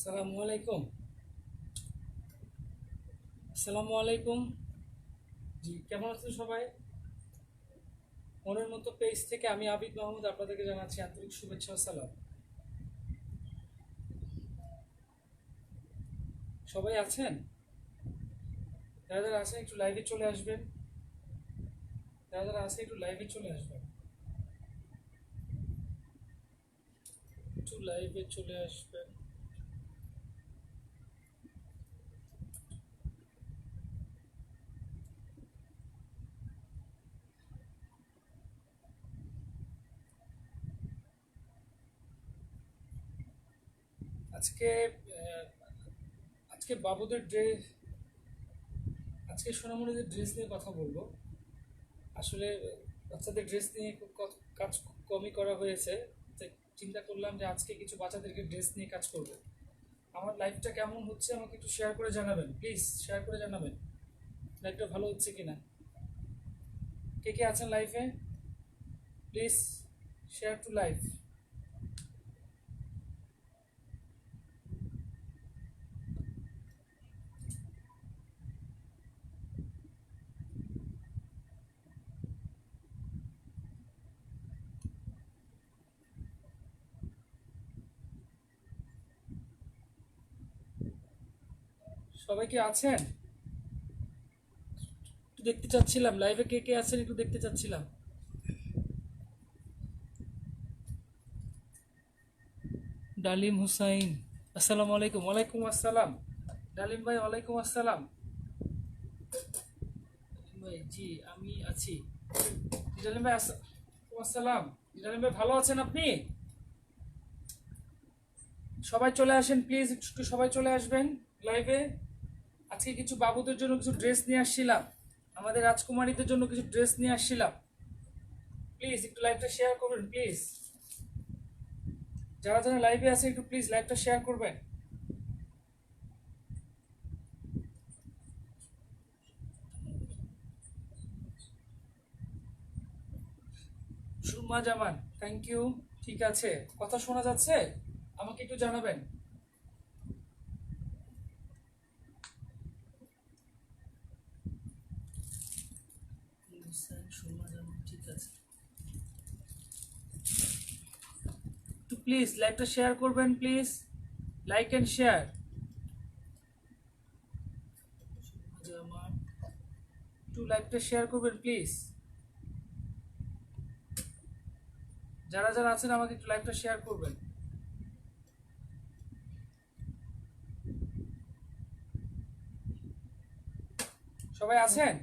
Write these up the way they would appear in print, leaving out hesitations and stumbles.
আসসালামু আলাইকুম। আসসালামু আলাইকুম। জি, কেমন আছেন সবাই? মনের মতো পেজ থেকে আমি আবিদ মাহমুদ আপনাদেরকে জানাচ্ছি আন্তরিক শুভেচ্ছা ও সালাম। সবাই আছেন? যারা যারা আছেন একটু লাইভে চলে আসবেন। যারা যারা আছেন একটু লাইভে চলে আসবেন। একটু লাইভে চলে আসবেন। আজকে আহ, আজকে বাবুদের ড্রেস, আজকে সোনামণিদের ড্রেস নিয়ে কথা বলবো। আসলে বাচ্চাদের ড্রেস নিয়ে কাজ খুব কমই করা হয়েছে। তাই চিন্তা করলাম যে আজকে কিছু বাচ্চাদেরকে ড্রেস নিয়ে কাজ করব। আমার লাইফটা কেমন হচ্ছে আমাকে একটু শেয়ার করে জানাবেন, প্লিজ শেয়ার করে জানাবেন লাইফটা ভালো হচ্ছে কিনা। কে কে আছেন লাইফে, প্লিজ শেয়ার টু লাইফ। সবাই কি আছেন? একটু দেখতে চাচ্ছিলাম লাইভে কে কে আছেন, একটু দেখতে চাচ্ছিলাম। ডালিম হুসাইন, আসসালামু আলাইকুম। ওয়ালাইকুম আসসালাম। ডালিম ভাই ওয়ালাইকুম আসসালাম। ডালিম ভাই জি আমি আছি। ডালিম ভাই ওয়ালাইকুম আসসালাম। ডালিম ভাই ভালো আছেন আপনি? সবাই চলে আসেন প্লিজ, একটু সবাই চলে আসবেন লাইভে। আজকে কিছু বাবুদের জন্য কিছু ড্রেস নিয়ে আসছিলাম, আমাদের রাজকুমারীদের জন্য কিছু ড্রেস নিয়ে আসছিলাম। প্লিজ একটু লাইভটা শেয়ার করবেন প্লিজ। যারা যারা লাইভে আছে একটু প্লিজ লাইভটা শেয়ার করবেন। সুরমা জামান, থ্যাংক ইউ। ঠিক আছে, কথা শোনা যাচ্ছে? আমাকে একটু জানাবেন। সুরমা জামান, ঠিক আছে। একটু প্লিজ লাইভটা শেয়ার করবেন please, like and share. Surma Zaman, একটু লাইভটা শেয়ার করবেন প্লিজ। যারা যারা আছেন আমাকে একটু লাইভটা শেয়ার করবেন। সবাই আছেন?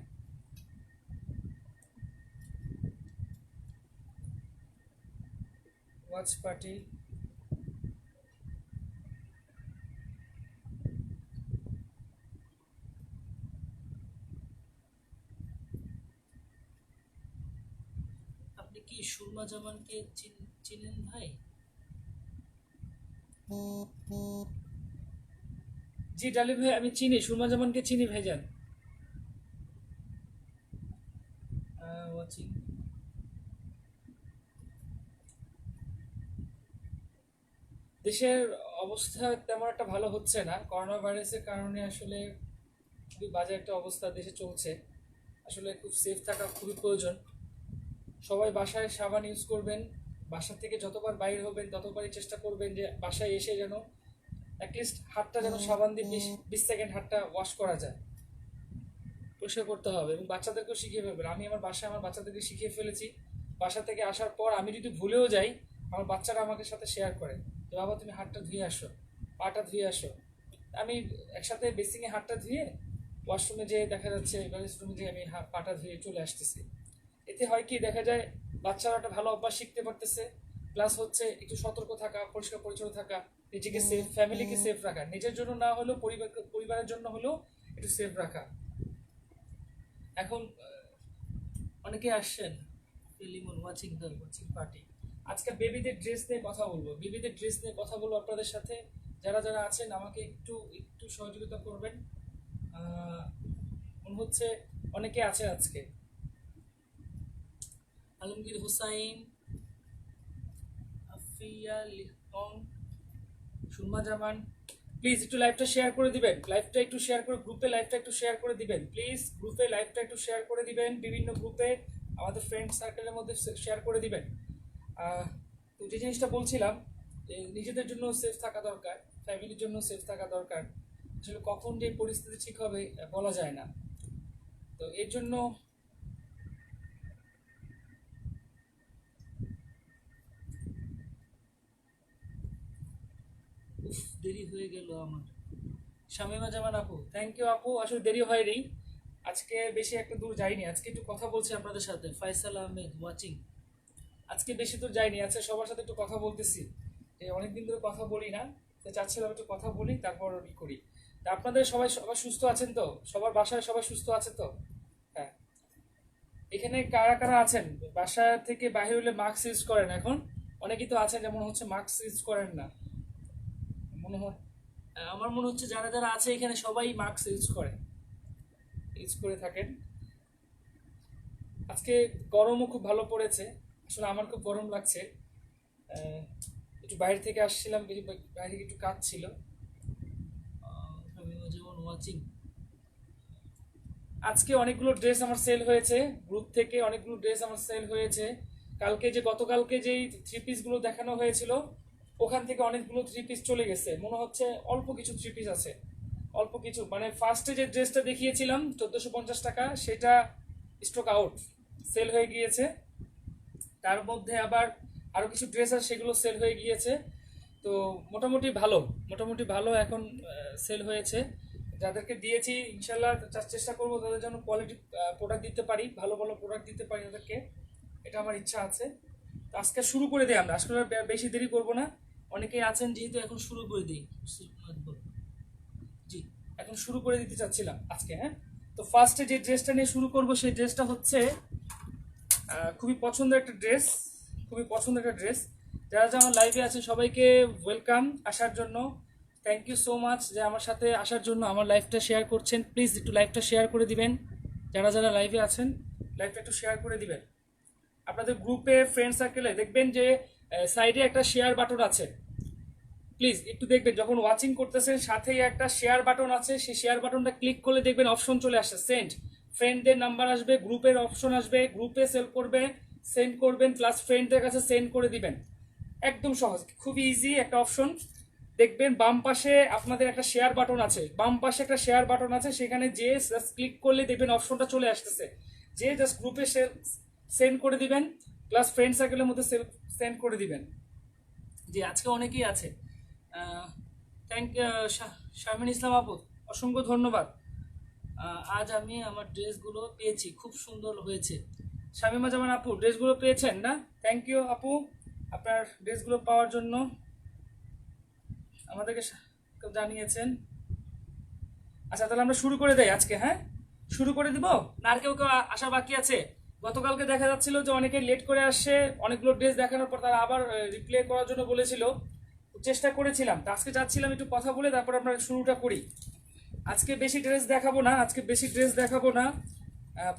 ওয়াচ পার্টি, আপনি কি সুরমা জামানকে চিনেন ভাই? জি ডালি ভাই আমি চিনি, সুরমা জামানকে চিনি ভাইজান। ওয়াচিং। দেশের অবস্থা তেমন একটা ভালো হচ্ছে না, করোনা ভাইরাসের কারণে আসলে খুবই বাজে একটা অবস্থা দেশে চলছে। আসলে খুব সেফ থাকা খুবই প্রয়োজন। সবাই বাসায় সাবান ইউজ করবেন, বাসা থেকে যতবার বাইরে হবেন ততবারই চেষ্টা করবেন যে বাসায় এসে যেন অ্যাটলিস্ট হাতটা যেন সাবান দিয়ে 20 সেকেন্ড হাতটা ওয়াশ করা যায়, পরিষ্কার করতে হবে। এবং বাচ্চাদেরকেও শিখিয়ে ফেলবেন। আমি আমার বাসায় আমার বাচ্চাদেরকে শিখিয়ে ফেলেছি। বাসা থেকে আসার পর আমি যদি ভুলেও যাই, আমার বাচ্চারা আমাকে সাথে শেয়ার করে যে বাবা তুমি হাতটা ধুয়ে আসো, পাটা ধুয়ে আসো। আমি একসাথে বেসিংয়ে হাতটা ধুয়ে ওয়াশরুমে যেয়ে দেখা যাচ্ছে রেস্টরুমে যেয়ে আমি পাটা ধুয়ে চলে আসতেছি। এতে হয় কি দেখা যায় বাচ্চারা একটা ভালো অভ্যাস শিখতে পারতেছে, প্লাস হচ্ছে একটু সতর্ক থাকা, পরিষ্কার পরিচ্ছন্ন থাকা, নিজেকে সেফ, ফ্যামিলিকে সেফ রাখা, নিজের জন্য না হলেও পরিবারের জন্য হলেও একটু সেফ রাখা। এখন অনেকে আসছেন Limon watching the watching party. আজকে বেবিদের ড্রেস নিয়ে কথা বলবো, বেবিদের ড্রেস নিয়ে কথা বলবো আপনাদের সাথে। যারা যারা আছেন আমাকে একটু একটু সহযোগিতা করবেন। মনে হচ্ছে অনেকে আছে আজকে। আলমগীর হুসাইন, আফিয়া লিখন, সুরমা জামান, প্লিজ একটু লাইভটা শেয়ার করে দিবেন, লাইভটা একটু শেয়ার করে গ্রুপে লাইভটা একটু শেয়ার করে দিবেন, প্লিজ গ্রুপে লাইভটা একটু শেয়ার করে দিবেন, বিভিন্ন গ্রুপে আমাদের ফ্রেন্ড সার্কেলের মধ্যে শেয়ার করে দিবেন। তো যে জিনিসটা বলছিলাম যে নিজেদের জন্য সেফ থাকা দরকার, ফ্যামিলির জন্য সেফ থাকা দরকার। আসলে কখন যে পরিস্থিতি ঠিক হবে বলা যায় না। তো এর জন্য দেরি হয়ে গেল আমার। শামীমা জামান আপু, থ্যাংক ইউ আপু, আসলে দেরি হয়নি, আজকে বেশি একটা দূর যাইনি, আজকে একটু কথা বলছি আপনাদের সাথে। ফাইসাল আহমেদ ওয়াচিং, আজকে বেশি দূর যাইনি, আজকে সবার সাথে একটু কথা বলতেছি, অনেকদিন ধরে কথা বলি না, তো চাচ্ছিলাম একটু কথা বলি তারপর ই করি। তা আপনাদের সবাই সবাই সুস্থ আছেন তো? সবার বাসায় সবাই সুস্থ আছে তো? হ্যাঁ। এখানে কারা কারা আছেন বাসা থেকে বাইরে হলে মাস্ক ইউজ করেন? এখন অনেকেই তো আছেন যেমন হচ্ছে মাস্ক ইউজ করেন না মনে হয়। আমার মনে হচ্ছে যারা যারা আছে এখানে সবাই মাস্ক ইউজ করে থাকেন। আজকে গরমও খুব ভালো পড়েছে, আসলে আমার খুব গরম লাগছে। আহ, একটু বাইরে থেকে আসছিলাম, বাইরে থেকে একটু কাজ ছিল। আমি যেমন ওয়াচিং, আজকে অনেকগুলো ড্রেস আমার সেল হয়েছে, গ্রুপ থেকে অনেকগুলো ড্রেস আমার সেল হয়েছে। গতকালকে যেই থ্রি পিসগুলো দেখানো হয়েছিল ওখান থেকে অনেকগুলো থ্রি পিস চলে গেছে, মনে হচ্ছে অল্প কিছু থ্রি পিস আছে, অল্প কিছু। মানে ফার্স্টে যে ড্রেসটা দেখিয়েছিলাম 1450 টাকা, সেটা স্টক আউট, সেল হয়ে গিয়েছে। তার মধ্যে আবার আরো কিছু ড্রেস আছে, সেগুলো সেল হয়ে গিয়েছে। তো মোটামুটি ভালো, মোটামুটি ভালো এখন সেল হয়েছে। যাদেরকে দিয়েছি ইনশাল্লাহ চেষ্টা করবো তাদের জন্য কোয়ালিটি প্রোডাক্ট দিতে পারি, ভালো ভালো প্রোডাক্ট দিতে পারি তাদেরকে, এটা আমার ইচ্ছা আছে। তো আজকে শুরু করে দিই আমরা, আজকে আর বেশি দেরি করবো না, অনেকেই আছেন যেহেতু, এখন শুরু করে দিই। জি, এখন শুরু করে দিতে চাচ্ছিলাম আজকে। হ্যাঁ, তো ফার্স্টে যে ড্রেসটা নিয়ে শুরু করব সেই ড্রেসটা হচ্ছে খুবই পছন্দের একটা ড্রেস, খুবই পছন্দের একটা ড্রেস। যারা যারা আমার লাইভে আছে সবাইকে ওয়েলকাম আসার জন্য, থ্যাংক ইউ সো মাচ যে আমার সাথে আসার জন্য, আমার লাইভটা শেয়ার করছেন। প্লিজ একটু লাইভটা শেয়ার করে দিবেন, যারা যারা লাইভে আছেন লাইভটা একটু শেয়ার করে দিবেন। আপনাদের গ্রুপে ফ্রেন্ড সার্কেলে দেখবেন যে সাইডে একটা শেয়ার বাটন আছে, প্লিজ একটু দেখবেন, যখন ওয়াচিং করতেছেন সাথেই একটা শেয়ার বাটন আছে, সেই শেয়ার বাটনটা ক্লিক করলে দেখবেন অপশন চলে আসে সেন্ড, ফ্রেন্ডদের নাম্বার আসবে, গ্রুপের অপশন আসবে, গ্রুপে সেল করবে, সেন্ড করবেন, প্লাস ফ্রেন্ডদের কাছে সেন্ড করে দিবেন। একদম সহজ, খুবই ইজি একটা অপশন। দেখবেন বাম পাশে আপনাদের একটা শেয়ার বাটন আছে, বাম পাশে একটা শেয়ার বাটন আছে, সেখানে যে জাস্ট ক্লিক করলে দেখবেন অপশনটা চলে আসতেছে, যে জাস্ট গ্রুপে সেন্ড করে দিবেন, প্লাস ফ্রেন্ড সার্কেলের মধ্যে সেন্ড করে দিবেন। জি, আজকে অনেকেই আছে। থ্যাংক শারমিন ইসলাম আপু, অসংখ্য ধন্যবাদ। আজ আমি আমার ড্রেসগুলো পেয়েছি, খুব সুন্দর হয়েছে। শামিমা জামান আপু, ড্রেসগুলো পেয়েছেন না? থ্যাংক ইউ আপু, আপনার ড্রেসগুলো পাওয়ার জন্য আমাদেরকে জানিয়েছেন। আচ্ছা, তাহলে আমরা শুরু করে দেই আজকে। হ্যাঁ, শুরু করে দিব না আর কেউ কেউ আসা বাকি আছে? গতকালকে দেখা যাচ্ছিল যে অনেকে লেট করে আসছে, অনেকগুলো ড্রেস দেখানোর পর তারা আবার রিপ্লে করার জন্য বলেছিল, চেষ্টা করেছিলাম। তো আজকে যাচ্ছিলাম একটু কথা বলে তারপর আমরা শুরুটা করি। আজকে বেশি ড্রেস দেখাবো না, আজকে বেশি ড্রেস দেখাবো না,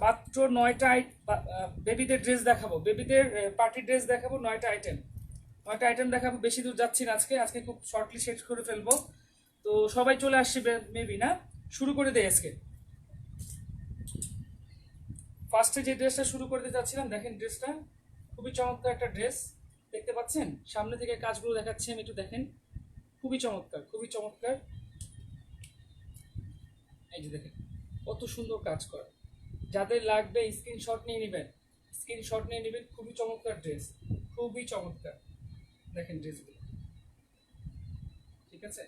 মাত্র 9টা বেবিদের ড্রেস দেখাবো, বেবিদের পার্টি ড্রেস দেখাবো, 9টা আইটেম দেখাবো, বেশি দূর যাচ্ছি না আজকে, আজকে খুব শর্টলি শেষ করে ফেলবো। তো সবাই চলে আসছে মেবি না, শুরু করে দেয় আজকে। ফার্স্টে যে ড্রেসটা শুরু করে দিতে চাচ্ছিলাম, দেখেন ড্রেসটা খুবই চমৎকার একটা ড্রেস, দেখতে পাচ্ছেন? সামনে থেকে কাজগুলো দেখাচ্ছি আমি, একটু দেখেন, খুবই চমৎকার, খুবই চমৎকার। এই যে দেখেন কত সুন্দর কাজ করা, যাদের লাগবে স্ক্রিনশট নিয়ে নেবেন, স্ক্রিনশট নিয়ে নেবেন, খুবই চমৎকার ড্রেস, খুবই চমৎকার। দেখেন ড্রেসগুলো, ঠিক আছে?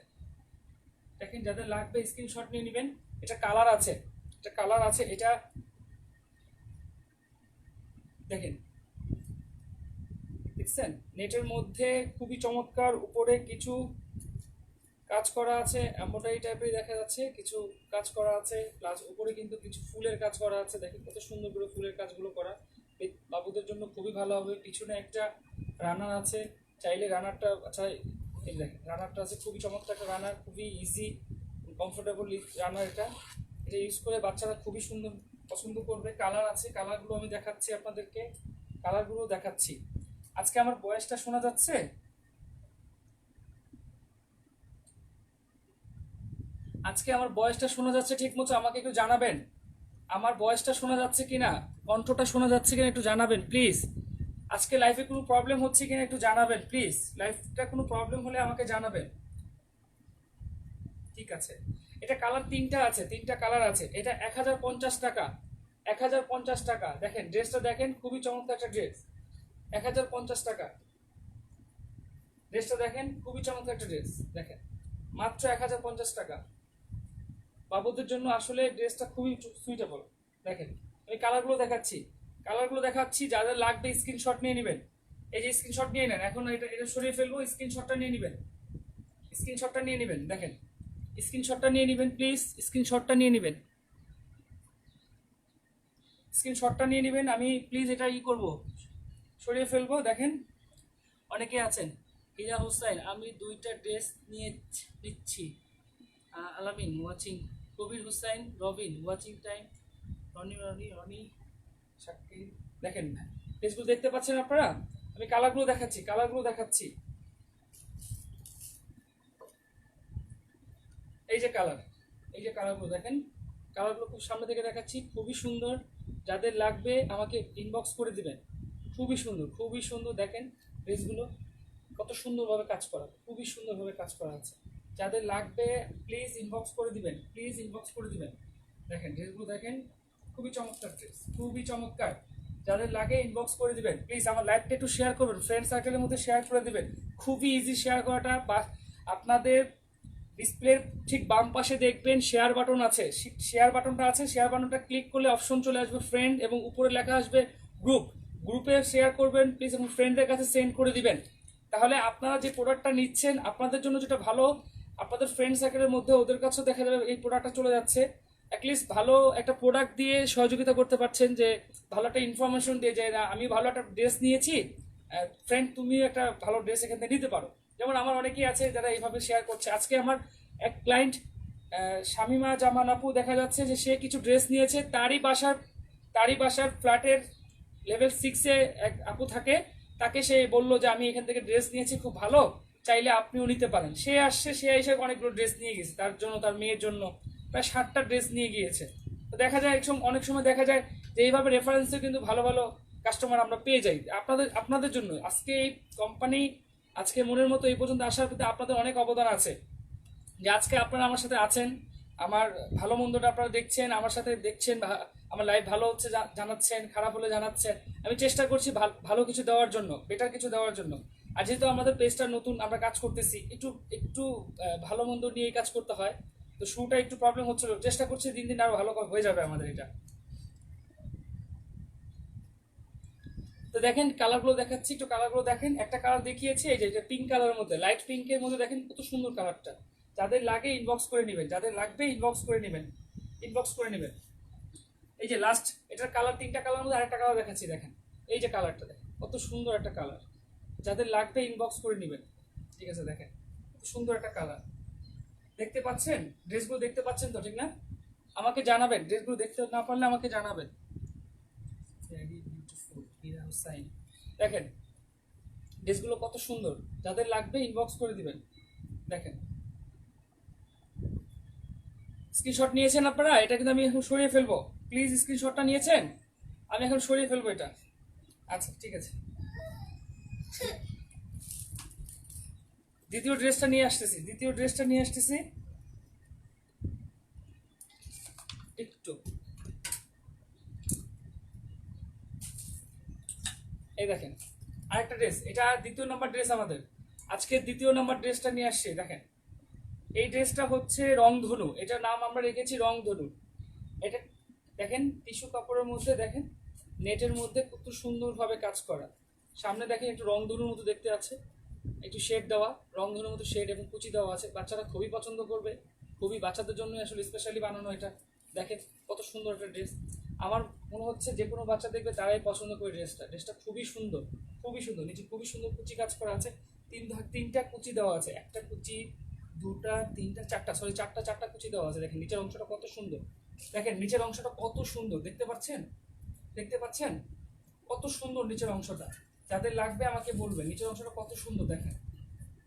দেখেন যাদের লাগবে স্ক্রিনশট নিয়ে নেবেন। এটা কালার আছে, এটা কালার আছে, এটা দেখেন, দেখছেন? নেটের মধ্যে খুবই চমৎকার, উপরে কিছু কাজ করা আছে, এমব্রয়ডারি টাইপের দেখা যাচ্ছে, কিছু কাজ করা আছে, প্লাস উপরে কিন্তু কিছু ফুলের কাজ করা আছে। দেখেন কত সুন্দর করে ফুলের কাজগুলো করা, বাবুদের জন্য খুবই ভালো হবে। পিছনে একটা রানার আছে, চাইলে রানারটা, আচ্ছা এই দেখেন রানারটা আছে, খুবই চমৎকার একটা রানার, খুবই ইজি কমফোর্টেবল রানার। এটা এটা ইউজ করে বাচ্চারা খুবই সুন্দর পছন্দ করবে। কালার আছে, কালারগুলো আমি দেখাচ্ছি আপনাদেরকে, কালারগুলো দেখাচ্ছি। আজকে আমার বয়সটা শোনা যাচ্ছে? আজকে আমার বয়সটা শোনা যাচ্ছে ঠিক মতো, আমাকে একটু জানাবেন। আমার বয়সটা শোনা যাচ্ছে কিনা, কণ্ঠটা শোনা যাচ্ছে কিনা একটু জানাবেন প্লিজ। আজকে লাইফে কোনো প্রবলেম হচ্ছে কিনা একটু জানাবেন প্লিজ। লাইফটা কোনো প্রবলেম হলে আমাকে জানাবেন। ঠিক আছে, এটা কালার তিনটা আছে, তিনটা কালার আছে। এটা 1050 টাকা, 1050 টাকা। দেখেন ড্রেসটা দেখেন, খুবই চমৎকার একটা ড্রেস। 1050 টাকা ড্রেসটা দেখেন, খুবই চমৎকার একটা ড্রেস। দেখেন মাত্র 1050 টাকা। বাবুদের জন্য আসলে ড্রেসটা খুবই সুইটেবল। দেখেন আমি কালারগুলো দেখাচ্ছি, কালারগুলো দেখাচ্ছি, যাদের লাগবে স্ক্রিনশট নিয়ে নেবেন। এই যে স্ক্রিনশট নিয়ে নেন, এখন এটা এটা সরিয়ে ফেলবো, স্ক্রিনশটটা নিয়ে নেবেন, স্ক্রিনশটটা নিয়ে নেবেন। দেখেন স্ক্রিনশটটা নিয়ে নেবেন প্লিজ, স্ক্রিনশটটা নিয়ে নেবেন, স্ক্রিনশটটা নিয়ে নেবেন। আমি প্লিজ এটা করব, সরিয়ে ফেলবো। দেখেন অনেকে আছেন, হিজা হুসাইন, আমি দুইটা ড্রেস নিয়ে নিচ্ছি। আলামিন ওয়াচিং, কবির হুসাইন, রবিন ওয়াচিং টাইম, রনি রনি রনি শাকিল। দেখেন ড্রেসগুলো দেখতে পাচ্ছেন আপনারা? আমি কালারগুলো দেখাচ্ছি, কালারগুলো দেখাচ্ছি। এই যে কালার, এই যে কালারগুলো দেখেন, কালারগুলো খুব সামনে থেকে দেখাচ্ছি, খুবই সুন্দর। যাদের লাগবে আমাকে ইনবক্স করে দিবেন। খুবই সুন্দর, খুবই সুন্দর। দেখেন ড্রেসগুলো কত সুন্দরভাবে কাজ করা, খুবই সুন্দরভাবে কাজ করা আছে। যাদের লাগবে প্লিজ ইনবক্স করে দিবেন, প্লিজ ইনবক্স করে দিবেন। দেখেন ড্রেসগুলো দেখেন, খুবই চমৎকার ড্রেস, খুবই চমৎকার। যাদের লাগে ইনবক্স করে দিবেন প্লিজ। আমার লাইভটা একটু শেয়ার করবেন, ফ্রেন্ড সার্কেলের মধ্যে শেয়ার করে দিবেন। খুবই ইজি শেয়ার করাটা। বা আপনাদের ডিসপ্লের ঠিক বাম পাশে দেখবেন শেয়ার বাটন আছে, শেয়ার বাটনটা আছে, শেয়ার বাটনটা ক্লিক করলে অপশন চলে আসবে ফ্রেন্ড, এবং উপরে লেখা আসবে গ্রুপ। গ্রুপে শেয়ার করবেন প্লিজ, এবং ফ্রেন্ডদের কাছে সেন্ড করে দিবেন। তাহলে আপনারা যে প্রোডাক্টটা নিচ্ছেন আপনাদের জন্য যেটা ভালো, আপনাদের ফ্রেন্ড সার্কেলের মধ্যে ওদের কাছেও দেখা যাবে এই প্রোডাক্টটা চলে যাচ্ছে। অ্যাটলিস্ট ভালো একটা প্রোডাক্ট দিয়ে সহযোগিতা করতে পারছেন, যে ভালো একটা ইনফরমেশন দিয়ে, যে না আমি ভালো একটা ড্রেস নিয়েছি, ফ্রেন্ড তুমি একটা ভালো ড্রেস এখান থেকে নিতে পারো। যেমন আমার অনেকেই আছে যারা এইভাবে শেয়ার করছে। আজকে আমার এক ক্লায়েন্ট শামিমা জামান আপু, দেখা যাচ্ছে যে সে কিছু ড্রেস নিয়েছে, তারই বাসার ফ্ল্যাটের লেভেল 6-এ এক আপু থাকে, তাকে সে বললো যে আমি এখান থেকে ড্রেস নিয়েছি, খুব ভালো, চাইলে আপনিও নিতে পারেন। সে আসছে, সে এসে অনেকগুলো ড্রেস নিয়ে গেছে তার জন্য, তার মেয়ের জন্য প্রায় 7টা ড্রেস নিয়ে গিয়েছে। তো দেখা যায় অনেক সময় দেখা যায় যে এইভাবে রেফারেন্সে কিন্তু ভালো ভালো কাস্টমার আমরা পেয়ে যাই। আপনাদের জন্য আজকে এই কোম্পানি, আজকে মনের মতো এই পর্যন্ত আসার প্রতি আপনাদের অনেক অবদান আছে। যে আজকে আপনারা আমার সাথে আছেন, আমার ভালো মন্দটা আপনারা দেখছেন, আমার সাথে দেখছেন, আমার লাইফ ভালো হচ্ছে জানাচ্ছেন, খারাপ হলে জানাচ্ছেন। আমি চেষ্টা করছি ভালো কিছু দেওয়ার জন্য, বেটার কিছু দেওয়ার জন্য। আর যেহেতু আমাদের পেজটা নতুন, আমরা কাজ করতেছি, একটু একটু ভালো মন্দ নিয়ে কাজ করতে হয়। তো শুরুটা একটু প্রবলেম হচ্ছিল, চেষ্টা করছি দিন দিন আরো ভালো হয়ে যাবে আমাদের এটা। তো দেখেন কালারগুলো দেখাচ্ছি, একটু কালারগুলো দেখেন। একটা কালার দেখিয়েছি, এই যে পিঙ্ক কালারের মধ্যে, লাইট পিঙ্কের মধ্যে দেখেন কত সুন্দর কালারটা। যাদের লাগে ইনবক্স করে নেবেন, যাদের লাগবে ইনবক্স করে নেবেন, ইনবক্স করে নেবেন। এই যে লাস্ট এটার কালার, তিনটা কালার মধ্যে আরেকটা কালার দেখাচ্ছি, দেখেন এই যে কালারটা দেখেন, কত সুন্দর একটা কালার। যাদের লাগবে ইনবক্স করে নেবেন। ঠিক আছে, দেখেন কত সুন্দর একটা কালার। দেখতে পাচ্ছেন ড্রেসগুলো, দেখতে পাচ্ছেন তো, ঠিক না? আমাকে জানাবেন, ড্রেসগুলো দেখতে না পারলে আমাকে জানাবেন। ভেরি বিউটিফুল হিরা হুসাইন। দেখেন ড্রেসগুলো কত সুন্দর, যাদের লাগবে ইনবক্স করে দিবেন। দেখেন স্ক্রিনশট নিয়েছেন আপনারা? এটা কিন্তু আমি এখন সরিয়ে ফেলবো, প্লিজ স্ক্রিনশটটা নিয়েছেন? আমি এখন সরিয়ে ফেলবো এটা। আচ্ছা ঠিক আছে, দ্বিতীয় ড্রেসটা নিয়ে আসতেছি, দ্বিতীয় ড্রেসটা নিয়ে আসতেছি একটু। এই দেখেন আরেকটা ড্রেস, এটা দ্বিতীয় নম্বর ড্রেস আমাদের। আজকে দ্বিতীয় নম্বর ড্রেসটা নিয়ে আসছি। দেখেন এই ড্রেসটা হচ্ছে রংধনু, এটার নাম আমরা রেখেছি রংধনু। এটা দেখেন টিস্যু কাপড়ের মধ্যে, দেখেন নেটের মধ্যে কত সুন্দরভাবে কাজ করা। সামনে দেখেন একটু রংধনুর মতো দেখতে আছে, একটু শেড দেওয়া, রংধনুর মতো শেড এবং কুচি দেওয়া আছে। বাচ্চারা খুবই পছন্দ করবে, খুবই বাচ্চাদের জন্য আসলে স্পেশালি বানানো এটা। দেখেন কত সুন্দর একটা ড্রেস। আমার মনে হচ্ছে যে কোনো বাচ্চা দেখবে তারাই পছন্দ করে ড্রেসটা। ড্রেসটা খুবই সুন্দর, খুবই সুন্দর, নিচে খুবই সুন্দর কুচি কাজ করা আছে। তিনটা কুচি দেওয়া আছে, একটা কুচি, দুটা, তিনটা, চারটা, সরি চারটা কুচি দেওয়া আছে। দেখেন নিচের অংশটা কত সুন্দর, দেখেন নিচের অংশটা কত সুন্দর, দেখতে পাচ্ছেন? দেখতে পাচ্ছেন কত সুন্দর নিচের অংশটা? যাদের লাগবে আমাকে বলবেন, নিচের অংশটা কত সুন্দর। দেখেন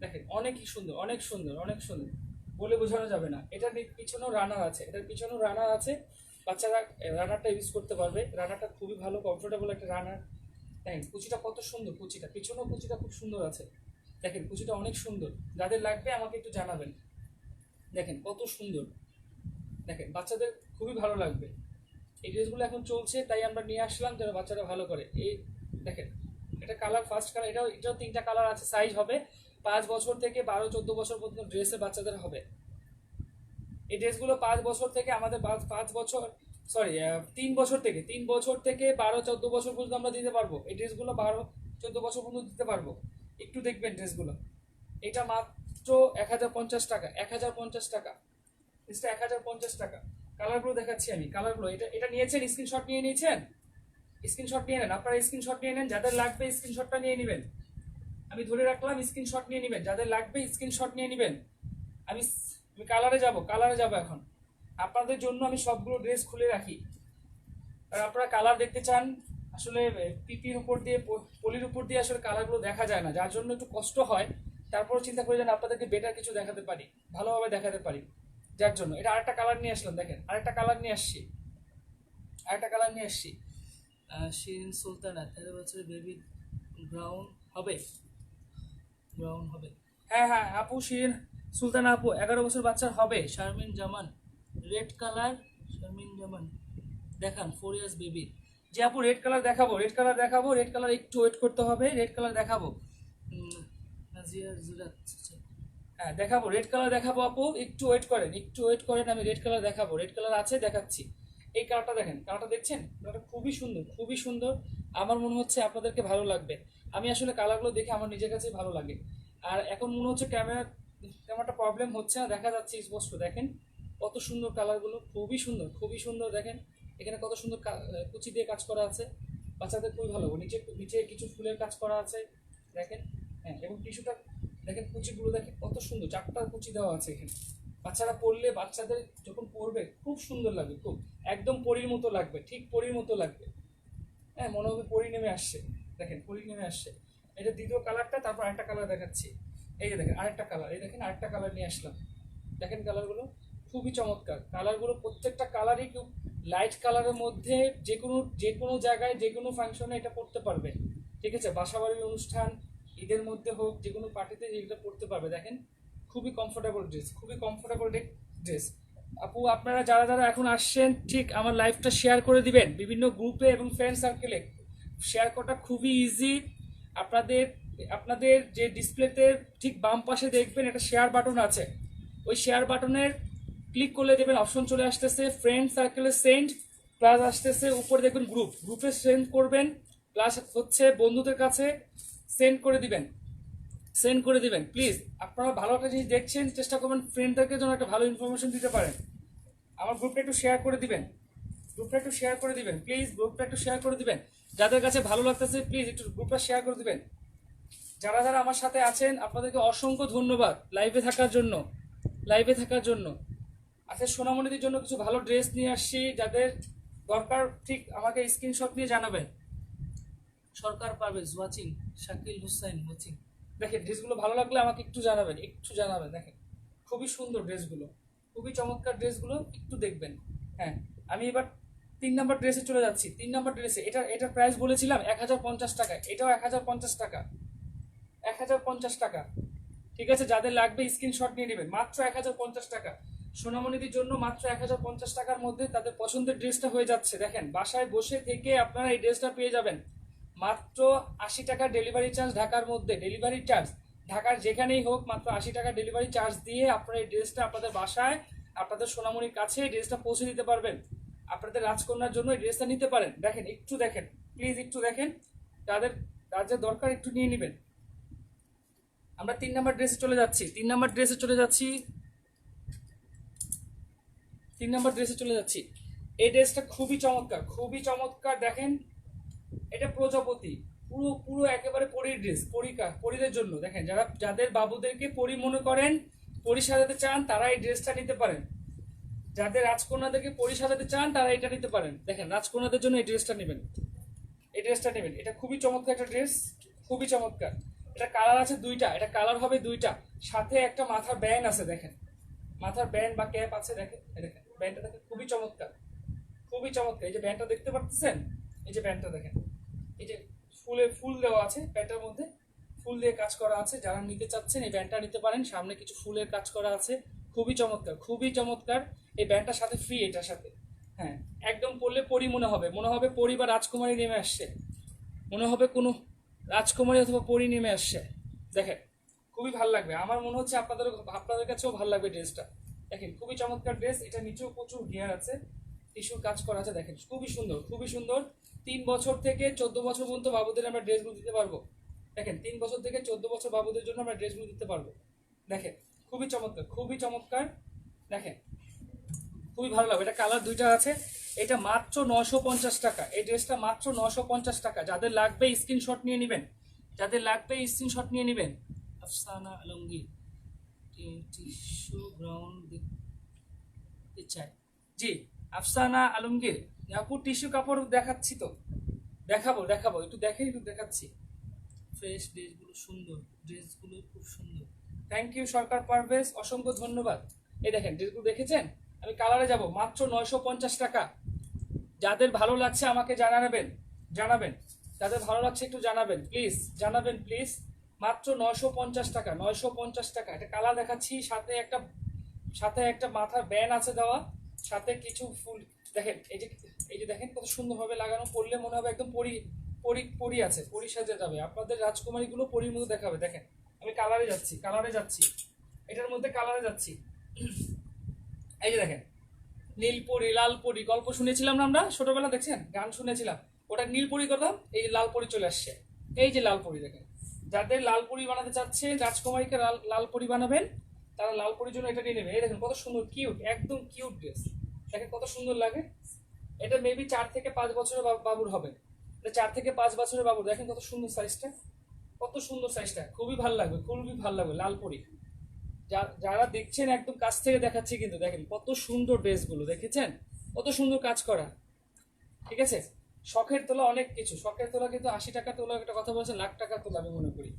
দেখেন অনেকই সুন্দর, অনেক সুন্দর, অনেক সুন্দর। বলে বোঝানো যাবে না। এটার পিছনেও রানার আছে, এটার পিছনেও রানার আছে, বাচ্চারা রানারটা ইউজ করতে পারবে। রানারটা খুবই ভালো কমফোর্টেবল একটা রানার। দেখেন কুচিটা কত সুন্দর, কুচিটা পিছনেও কুচিটা খুব সুন্দর আছে। দেখেন কুচিটা অনেক সুন্দর, যাদের লাগবে আমাকে একটু জানাবেন। দেখেন কত সুন্দর, দেখেন বাচ্চাদের খুবই ভালো লাগবে। এই ড্রেসগুলো এখন চলছে, তাই আমরা নিয়ে আসলাম যেন বাচ্চারা ভালো করে। এই দেখেন এটা কালার, ফার্স্ট কালার, এটাও 3টা কালার আছে। সাইজ হবে 5 বছর থেকে 12-14 বছর পর্যন্ত ড্রেসের বাচ্চাদের হবে। এই ড্রেসগুলো 5 বছর থেকে আমাদের 5 বছর, সরি 3 বছর থেকে 12-14 বছর পর্যন্ত আমরা দিতে পারবো। এই ড্রেসগুলো 12-14 বছর পর্যন্ত দিতে পারবো। একটু দেখবেন ড্রেসগুলো। এটা মাত্র 1050 টাকা, 1050 টাকা। এটা 1050 টাকা। কালারগুলো দেখাচ্ছি আমি, কালারগুলো। এটা নিয়েছেন, স্ক্রিনশট নিয়ে নিয়েছেন? স্ক্রিনশট নিয়ে নেন, আপনারা স্ক্রিনশট নিয়ে নেন, যাদের লাগবে স্ক্রিনশটটা নিয়ে নেবেন। আমি ধরে রাখলাম, স্ক্রিনশট নিয়ে নেবেন, যাদের লাগবে স্ক্রিনশট নিয়ে নেবেন। আমি আমি কালারে যাব এখন। আপনাদের জন্য আমি সবগুলো ড্রেস খুলে রাখি, আর আপনারা কালার দেখতে চান। আসলে পিপির উপর দিয়ে, পলির উপর দিয়ে আসলে কালারগুলো দেখা যায় না, যার জন্য একটু কষ্ট হয়। তারপর চিন্তা করে যেন আপনাদেরকে বেটার কিছু দেখাতে পারি, ভালোভাবে দেখাতে পারি, যার জন্য এটা আরেকটা কালার নিয়ে আসলাম। দেখেন আরেকটা কালার নিয়ে আসছি, শিরিন সুলতানা 13 বছরের বেবি, ব্রাউন হবে, হ্যাঁ হ্যাঁ আপু, শিরিন সুলতানা আপু 11 বছর বাচ্চার হবে। শারমিন জামান রেড কালার, শারমিন জামান দেখান 4 ইয়ার্স বেবি। যে আপু রেড কালার দেখাবো, রেড কালার একটু ওয়েট করতে হবে, রেড কালার দেখাবো। নাজিয়া জুরাত, হ্যাঁ দেখাবো, রেড কালার দেখাবো আপু, একটু ওয়েট করেন, আমি রেড কালার দেখাবো। রেড কালার আছে, দেখাচ্ছি। এই কালারটা দেখেন, কালারটা দেখছেন, কালারটা খুবই সুন্দর। আমার মনে হচ্ছে আপনাদেরকে ভালো লাগবে। আমি আসলে কালারগুলো দেখে আমার নিজের কাছে ভালো লাগে। আর এখন মনে হচ্ছে ক্যামেরাটা প্রবলেম হচ্ছে না, দেখা যাচ্ছে স্পষ্ট। দেখেন কত সুন্দর কালারগুলো, খুবই সুন্দর। দেখেন এখানে কত সুন্দর কুচি দিয়ে কাজ করা আছে, বাচ্চাদের খুবই ভালো। নিচে নিচে কিছু ফুলের কাজ করা আছে, দেখেন। হ্যাঁ, এবং টিস্যুটা দেখেন, কুচিগুলো দেখেন কত সুন্দর, 4টা কুচি দেওয়া আছে এখানে। বাচ্চারা পরলে, বাচ্চাদের যখন পরবে খুব সুন্দর লাগবে, খুব একদম পরীর মতো লাগবে, ঠিক পরীর মতো লাগবে। হ্যাঁ, মনে হবে পরী নেমে আসছে। দেখেন পরী নেমে আসছে। এটা দ্বিতীয় কালারটা, তারপর আরেকটা কালার দেখাচ্ছি। এই যে দেখেন আরেকটা কালার, এই দেখেন আরেকটা কালার নিয়ে আসলাম। দেখেন কালারগুলো খুবই চমৎকার, কালারগুলো প্রত্যেকটা কালারই খুব লাইট কালারের মধ্যে, যে কোনো জায়গায়, যে কোনো ফাংশনে এটা পড়তে পারবে। ঠিক আছে, বাসাবাড়ির অনুষ্ঠান, ঈদের মধ্যে হোক, যে কোনো পার্টিতে এটা পড়তে পারবে। দেখেন খুবই কমফোর্টেবল ড্রেস। আপু আপনারা যারা যারা এখন আসছেন, ঠিক আমার লাইভটা শেয়ার করে দিবেন বিভিন্ন গ্রুপে এবং ফ্রেন্ড সার্কেলে। শেয়ার করাটা খুবই ইজি। আপনাদের আপনাদের যে ডিসপ্লেতে ঠিক বাম পাশে দেখবেন একটা শেয়ার বাটন আছে, ওই শেয়ার বাটনের ক্লিক করলে দেবেন, অপশন চলে আসতেছে ফ্রেন্ড সার্কেলে সেন্ড, প্লাস আসতেছে উপরে দেখবেন গ্রুপে সেন্ড করবেন, প্লাস হচ্ছে বন্ধুদের কাছে সেন্ড করে দিবেন। প্লিজ আপনারা ভালো একটা জিনিস দেখছেন, চেষ্টা করবেন ফ্রেন্ডদেরকে যেন একটা ভালো ইনফরমেশন দিতে পারেন। আমার গ্রুপটা একটু শেয়ার করে দিবেন, প্লিজ গ্রুপটা একটু শেয়ার করে দিবেন। যাদের কাছে ভালো লাগতেছে প্লিজ একটু গ্রুপটা শেয়ার করে দিবেন। যারা যারা আমার সাথে আছেন আপনাদেরকে অসংখ্য ধন্যবাদ লাইভে থাকার জন্য। আচ্ছা, সোনামণিদের জন্য কিছু ভালো ড্রেস নিয়ে আসছি, যাদের দরকার ঠিক আমাকে স্ক্রিনশট নিয়ে জানাবেন। সরকার পারভেজ ওয়াচিং, শাকিল হুসাইন ওয়াচিং। দেখেন ড্রেসগুলো ভালো লাগলে আমাকে একটু জানাবেন। দেখেন খুবই সুন্দর ড্রেসগুলো, খুবই চমৎকার ড্রেসগুলো, একটু দেখবেন। হ্যাঁ, আমি এবার 3 নাম্বার ড্রেসে চলে যাচ্ছি। 3 নাম্বার ড্রেসে এটার প্রাইস বলেছিলাম 1050 টাকা, এটাও 1050 টাকা, 1050 টাকা। ঠিক আছে, যাদের লাগবে স্ক্রিনশট নিয়ে নেবেন, মাত্র 1050 টাকা। সোনামণিদের জন্য মাত্র 1050 টাকার মধ্যে তাদের পছন্দের ড্রেসটা হয়ে যাচ্ছে। দেখেন বাসায় বসে থেকে আপনারা এই ড্রেসটা পেয়ে যাবেন মাত্র 80 টাকা ডেলিভারি চার্জ। ঢাকার মধ্যে ডেলিভারি চার্জ, ঢাকার যেখানেই হোক মাত্র 80 টাকা ডেলিভারি চার্জ দিয়ে আপনারা এই ড্রেসটা আপনাদের বাসায়, আপনাদের সোনামণির কাছে এই ড্রেসটা পৌঁছে দিতে পারবেন। আপনাদের রাজকন্যার জন্য এই ড্রেসটা নিতে পারেন। দেখেন প্লিজ একটু দেখেন, যাদের দরকার একটু নিয়ে নেবেন। আমরা 3 নাম্বার ড্রেসে চলে যাচ্ছি। 3 নাম্বার ড্রেসে চলে যাচ্ছি। এই ড্রেসটা খুবই চমৎকার। দেখেন এটা প্রজাপতি, পুরো পুরো একেবারে পরীর ড্রেস, পরীদের জন্য। দেখেন যাদের বাবুদেরকে পরী মনে করেন, পরী সাজাতে চান, তারা এই ড্রেসটা নিতে পারেন। যাদের রাজকন্যাদেরকে পরী সাজাতে চান, তারা এটা নিতে পারেন। দেখেন রাজকন্যাদের জন্য এই ড্রেসটা নেবেন। এটা খুবই চমৎকার একটা ড্রেস, খুবই চমৎকার। এটা কালার আছে 2টা, এটা কালার হবে 2টা, সাথে একটা মাথার ব্যান্ড আছে। দেখেন মাথার ব্যান্ড বা ক্যাপ আছে, দেখেন দেখেন ব্যান্ডটা দেখেন খুবই চমৎকার, খুবই চমৎকার। এই যে ব্যান্ডটা দেখতে পাচ্ছেন, এই যে ব্যান্ডটা দেখেন, এই যে ফুল দেওয়া আছে প্যান্টের মধ্যে, ফুল দিয়ে কাজ করা আছে। যারা নিতে চাচ্ছেন এই ব্যান্ডটা নিতে পারেন, সামনে কিছু ফুলের কাজ করা আছে, খুবই চমৎকার, খুবই চমৎকার। এই ব্যান্ডটার সাথে ফ্রি, এটার সাথে। হ্যাঁ, একদম পরলে পরি মনে হবে পরি বা রাজকুমারী নেমে আসছে, মনে হবে কোনো রাজকুমারী অথবা পরি নেমে আসছে। দেখেন খুবই ভালো লাগবে, আমার মনে হচ্ছে আপনাদের কাছেও ভালো লাগবে ড্রেসটা। দেখেন খুবই চমৎকার ড্রেস, এটা নিচেও প্রচুর গিয়ার আছে, টিস্যুর কাজ করা আছে। দেখেন খুবই সুন্দর, খুবই সুন্দর। 3 বছর থেকে 14 বছর পর্যন্ত বাবুদের আমরা ড্রেসগুলো দিতে পারবো। দেখেন 3 বছর থেকে 14 বছর বাবুদের জন্য আমরা ড্রেসগুলো দিতে পারবো। দেখেন খুবই চমৎকার, খুবই চমৎকার। দেখেন খুবই ভালো লাগবে। এটা কালার দুইটা আছে। এটা মাত্র 950 টাকা, এই ড্রেসটা মাত্র 950 টাকা। যাদের লাগবে স্ক্রিনশট নিয়ে নেবেন, যাদের লাগবে স্ক্রিনশট নিয়ে নেবেন। আফসানা আলমগীর টিস্যু ব্রাউন দেখতে চাই। জি, আফসানা আলমগীর আপু, টিস্যু কাপড় দেখাচ্ছি তো, দেখাবো একটু দেখেন, একটু দেখাচ্ছি। ফ্রেশ ড্রেসগুলো সুন্দর, ড্রেসগুলো খুব সুন্দর। থ্যাংক ইউ সরকার পারভেজ, অসংখ্য ধন্যবাদ। এই দেখেন ড্রেসগুলো দেখেছেন, আমি কালারে যাব, মাত্র 950 টাকা। যাদের ভালো লাগছে আমাকে জানাবেন, যাদের ভালো লাগছে একটু জানাবেন প্লিজ, জানাবেন প্লিজ। মাত্র 950 টাকা, 950 টাকা। একটা কালার দেখাচ্ছি, সাথে একটা মাথার ব্যান্ড আছে দেওয়া, সাথে কিছু ফুল। দেখেন এই যে দেখেন কত সুন্দরভাবে লাগানো, পরলে মনে হবে একদম পরি পরি পরি আছে, পরি সাজে যাবে। আপনাদের রাজকুমারী গুলো পরির মতো দেখাবে। দেখেন আমি কালারে যাচ্ছি, এটার মধ্যে কালারে যাচ্ছি। এই যে দেখেন নীলপরি লালপরি, গল্প শুনেছিলাম না আমরা ছোটবেলা, দেখছেন গান শুনেছিলাম, ওটা নীলপরি করলাম, এই যে লালপরি চলে আসছে। এই যে লালপরি দেখেন, যাদের লালপরি বানাতে চাচ্ছে, রাজকুমারীকে লালপরি বানাবেন, তারা লালপরির জন্য এটা নিয়ে নেবে। এই দেখেন কত সুন্দর, কিউট, একদম কিউট ড্রেস। দেখেন কত সুন্দর লাগে। এটা মেবি 4 থেকে 5 বছরের বাবুর হবে, এটা 4 থেকে 5 বছরের বাবুর। দেখেন কত সুন্দর সাইজটা, কত সুন্দর সাইজটা, খুবই ভালো লাগবে, খুবই ভালো লাগবে। লালপরি যারা দেখছেন একদম কাছ থেকে দেখাচ্ছি, কিন্তু দেখেন কত সুন্দর ড্রেসগুলো, দেখেছেন কত সুন্দর কাজ করা। ঠিক আছে, শখের তোলা অনেক কিছু, শখের তোলা কিন্তু 80 টাকা তোলা একটা কথা বলছেন, লাখ টাকা তোলা আমি মনে করি।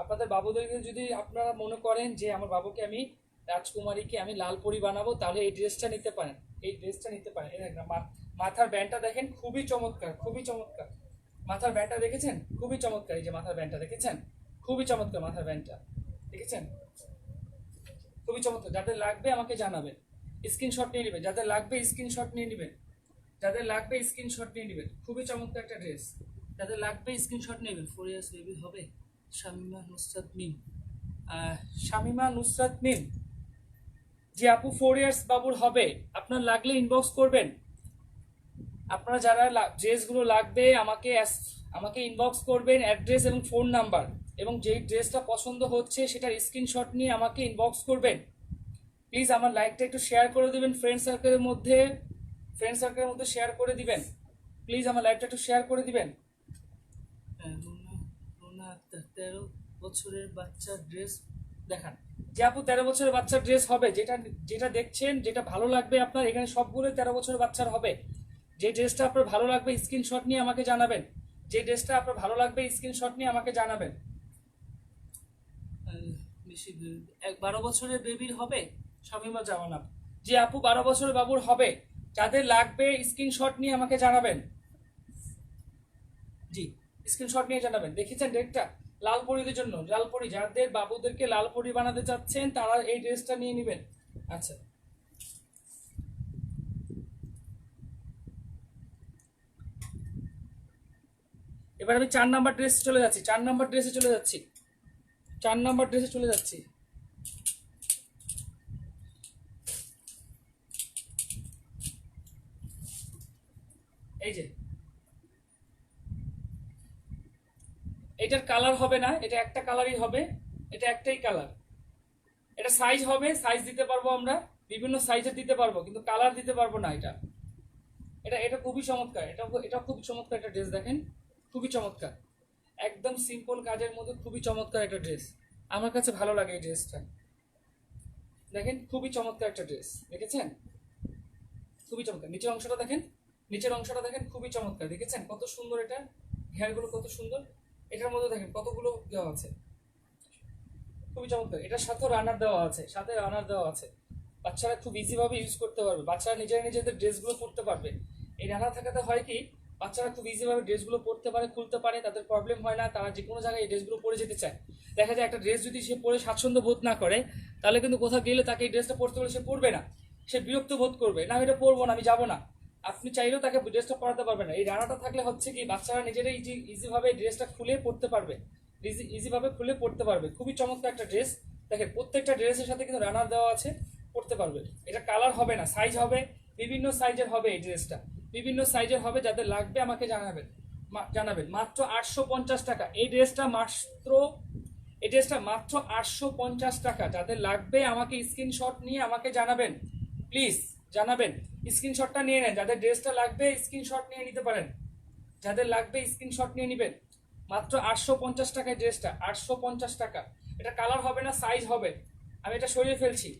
আপনাদের বাবুদেরকে যদি আপনারা মনে করেন যে আমার বাবুকে আমি, রাজকুমারীকে আমি লালপরি বানাবো, তাহলে এই ড্রেসটা নিতে পারেন, এই ড্রেসটা নিতে পারেন। এই দেখেন মাথার ব্যান্ডটা দেখেন খুবই চমৎকার, খুবই চমৎকার। মাথার ব্যান্ডটা দেখেছেন, খুবই চমৎকার। এই যে মাথার ব্যান্ডটা দেখেছেন, খুবই চমৎকার মাথার ব্যান্ডটা, দেখেছেন খুবই চমৎকার। যাদের লাগবে আমাকে জানাবেন, স্ক্রিনশট নিয়ে নেবেন। যাদের লাগবে স্ক্রিনশট নিয়ে নেবেন, যাদের লাগবে স্ক্রিনশট নিয়ে নেবেন। খুবই চমৎকার একটা ড্রেস, যাদের লাগবে স্ক্রিনশট নেবেন। 4 ইয়ার্স বেবি হবে। শামিমা নুসরাত মিম, শামিমা নুসরাত মিম, যে আপু 4 ইয়ার্স বাবুর হবে, আপনার লাগলে ইনবক্স করবেন। আপনারা যারা ড্রেসগুলো লাগবে আমাকে ইনবক্স করবেন, অ্যাড্রেস এবং ফোন নাম্বার, এবং যেই ড্রেসটা পছন্দ হচ্ছে সেটার স্ক্রিনশট নিয়ে আমাকে ইনবক্স করবেন। প্লিজ আমার লাইকটা একটু শেয়ার করে দিবেন, ফ্রেন্ড সার্কেলের মধ্যে শেয়ার করে দিবেন। প্লিজ আমার লাইকটা একটু শেয়ার করে দিবেন। 13 বছরের বাচ্চার ড্রেস দেখান। যে আপু 13 বছরের বাচ্চার ড্রেস হবে, যেটা যেটা দেখছেন, যেটা ভালো লাগবে আপনার, এখানে সবগুলো 13 বছরের বাচ্চার হবে। যে ড্রেসটা আপনার ভালো লাগবে স্ক্রিনশট নিয়ে আমাকে জানাবেন, যে ড্রেসটা আপনার ভালো লাগবে স্ক্রিনশট নিয়ে আমাকে জানাবেন। বেশি 12 বছরের বেবির হবে শামিমা জামানা, যে আপু 12 বছরের বাবুর হবে, যাদের লাগবে স্ক্রিনশট নিয়ে আমাকে জানাবেন। জি, স্ক্রিনশট নিয়ে জানাবেন। দেখেছেন ড্রেসটা লালপরিদের জন্য, লালপরি যাদের বাবুদেরকে লালপরি বানাতে চাচ্ছেন তারা এই ড্রেসটা নিয়ে নেবেন। আচ্ছা, এবার আমি 4 নাম্বার ড্রেসে চলে যাচ্ছি, 4 নাম্বার ড্রেসে চলে যাচ্ছি, 4 নাম্বার ড্রেসে চলে যাচ্ছি। এই যে এটার কালার হবে না, এটা একটা কালারই হবে, এটা একটাই কালার। এটা সাইজ হবে, সাইজ দিতে পারবো আমরা, বিভিন্ন সাইজের দিতে পারবো, কিন্তু কালার দিতে পারবো না। এটা এটা এটা খুবই চমৎকার, এটা খুব চমৎকার একটা ড্রেস। দেখেন খুবই চমৎকার, একদম সিম্পল কাজের মধ্যে খুবই চমৎকার একটা ড্রেস। আমার কাছে ভালো লাগে এই ড্রেসটা। দেখেন খুবই চমৎকার একটা ড্রেস, দেখেছেন খুবই চমৎকার। নিচের অংশটা দেখেন, নিচের অংশটা দেখেন খুবই চমৎকার, দেখেছেন কত সুন্দর। এটা ঘেরগুলো কত সুন্দর, এটার মধ্যে দেখেন কতগুলো দেওয়া আছে, খুবই চমৎকার। এটার সাথে রানার দেওয়া আছে, সাথে রানার দেওয়া আছে, বাচ্চারা খুব ইজিভাবে ইউজ করতে পারবে, বাচ্চারা নিজেদের ড্রেসগুলো পরতে পারবে। এই রানার থাকাতে হয় কি, বাচ্চারা খুব ইজিভাবে ড্রেসগুলো পরতে পারে, খুলতে পারে, তাদের প্রবলেম হয় না, তারা যে কোনো জায়গায় এই ড্রেসগুলো পরে যেতে চায়। দেখা যায় একটা ড্রেস যদি সে পরে স্বাচ্ছন্দ্য বোধ না করে, তাহলে কিন্তু কোথাও গেলে তাকে এই ড্রেসটা পরতে বলে সে পরবে না, সে বিরক্ত বোধ করবে, না আমি এটা পরবো না, আমি যাবো না। আপনি চাইলেও তাকে ড্রেসটা পরাতে পারবেন না। এই রানাটা থাকলে হচ্ছে কি, বাচ্চারা নিজেরাই ইজিভাবে ড্রেসটা খুলে পরতে পারবে, ইজিভাবে খুলে পরতে পারবে। খুবই চমৎকার একটা ড্রেস। দেখেন প্রত্যেকটা ড্রেসের সাথে কিন্তু রানার দেওয়া আছে, পরতে পারবে। এটা কালার হবে না, সাইজ হবে, বিভিন্ন সাইজের হবে এই ড্রেসটা, বিভিন্ন সাইজের হবে। যাদের লাগবে আমাকে জানাবেন। মাত্র 850 টাকা এই ড্রেসটা, মাত্র 850 টাকা। যাদের লাগবে আমাকে স্ক্রিনশট নিয়ে আমাকে জানাবেন, প্লিজ জানাবেন, স্ক্রিনশটটা নিয়ে নেন। যাদের ড্রেসটা লাগবে স্ক্রিনশট নিয়ে নিতে পারেন, যাদের লাগবে স্ক্রিনশট নিয়ে নেবেন। মাত্র 850 টাকায় ড্রেসটা, 850 টাকা। এটা কালার হবে না, সাইজ হবে। আমি এটা সরিয়ে ফেলছি।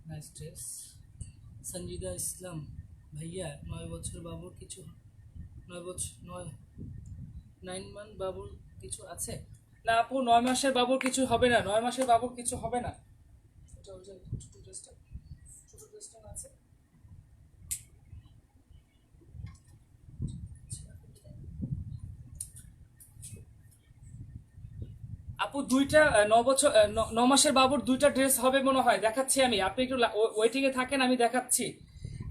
Nice dress. সঞ্জিদা ইসলাম ভাইয়া, 9 বছর বাবুর কিছু, 9 মান্থ বাবুর কিছু আছে? না আপু, 9 মাসের বাবুর কিছু হবে না, 9 মাসের বাবুর কিছু হবে না। এটা ওই যে ছোট ড্রেসটা না আছে। আপু দুইটা 9 বছর 9 মাসের বাবুর দুইটা ড্রেস হবে মনে হয়, দেখাচ্ছি আমি। আপনি একটু ওয়েটিং এ থাকেন, আমি দেখাচ্ছি।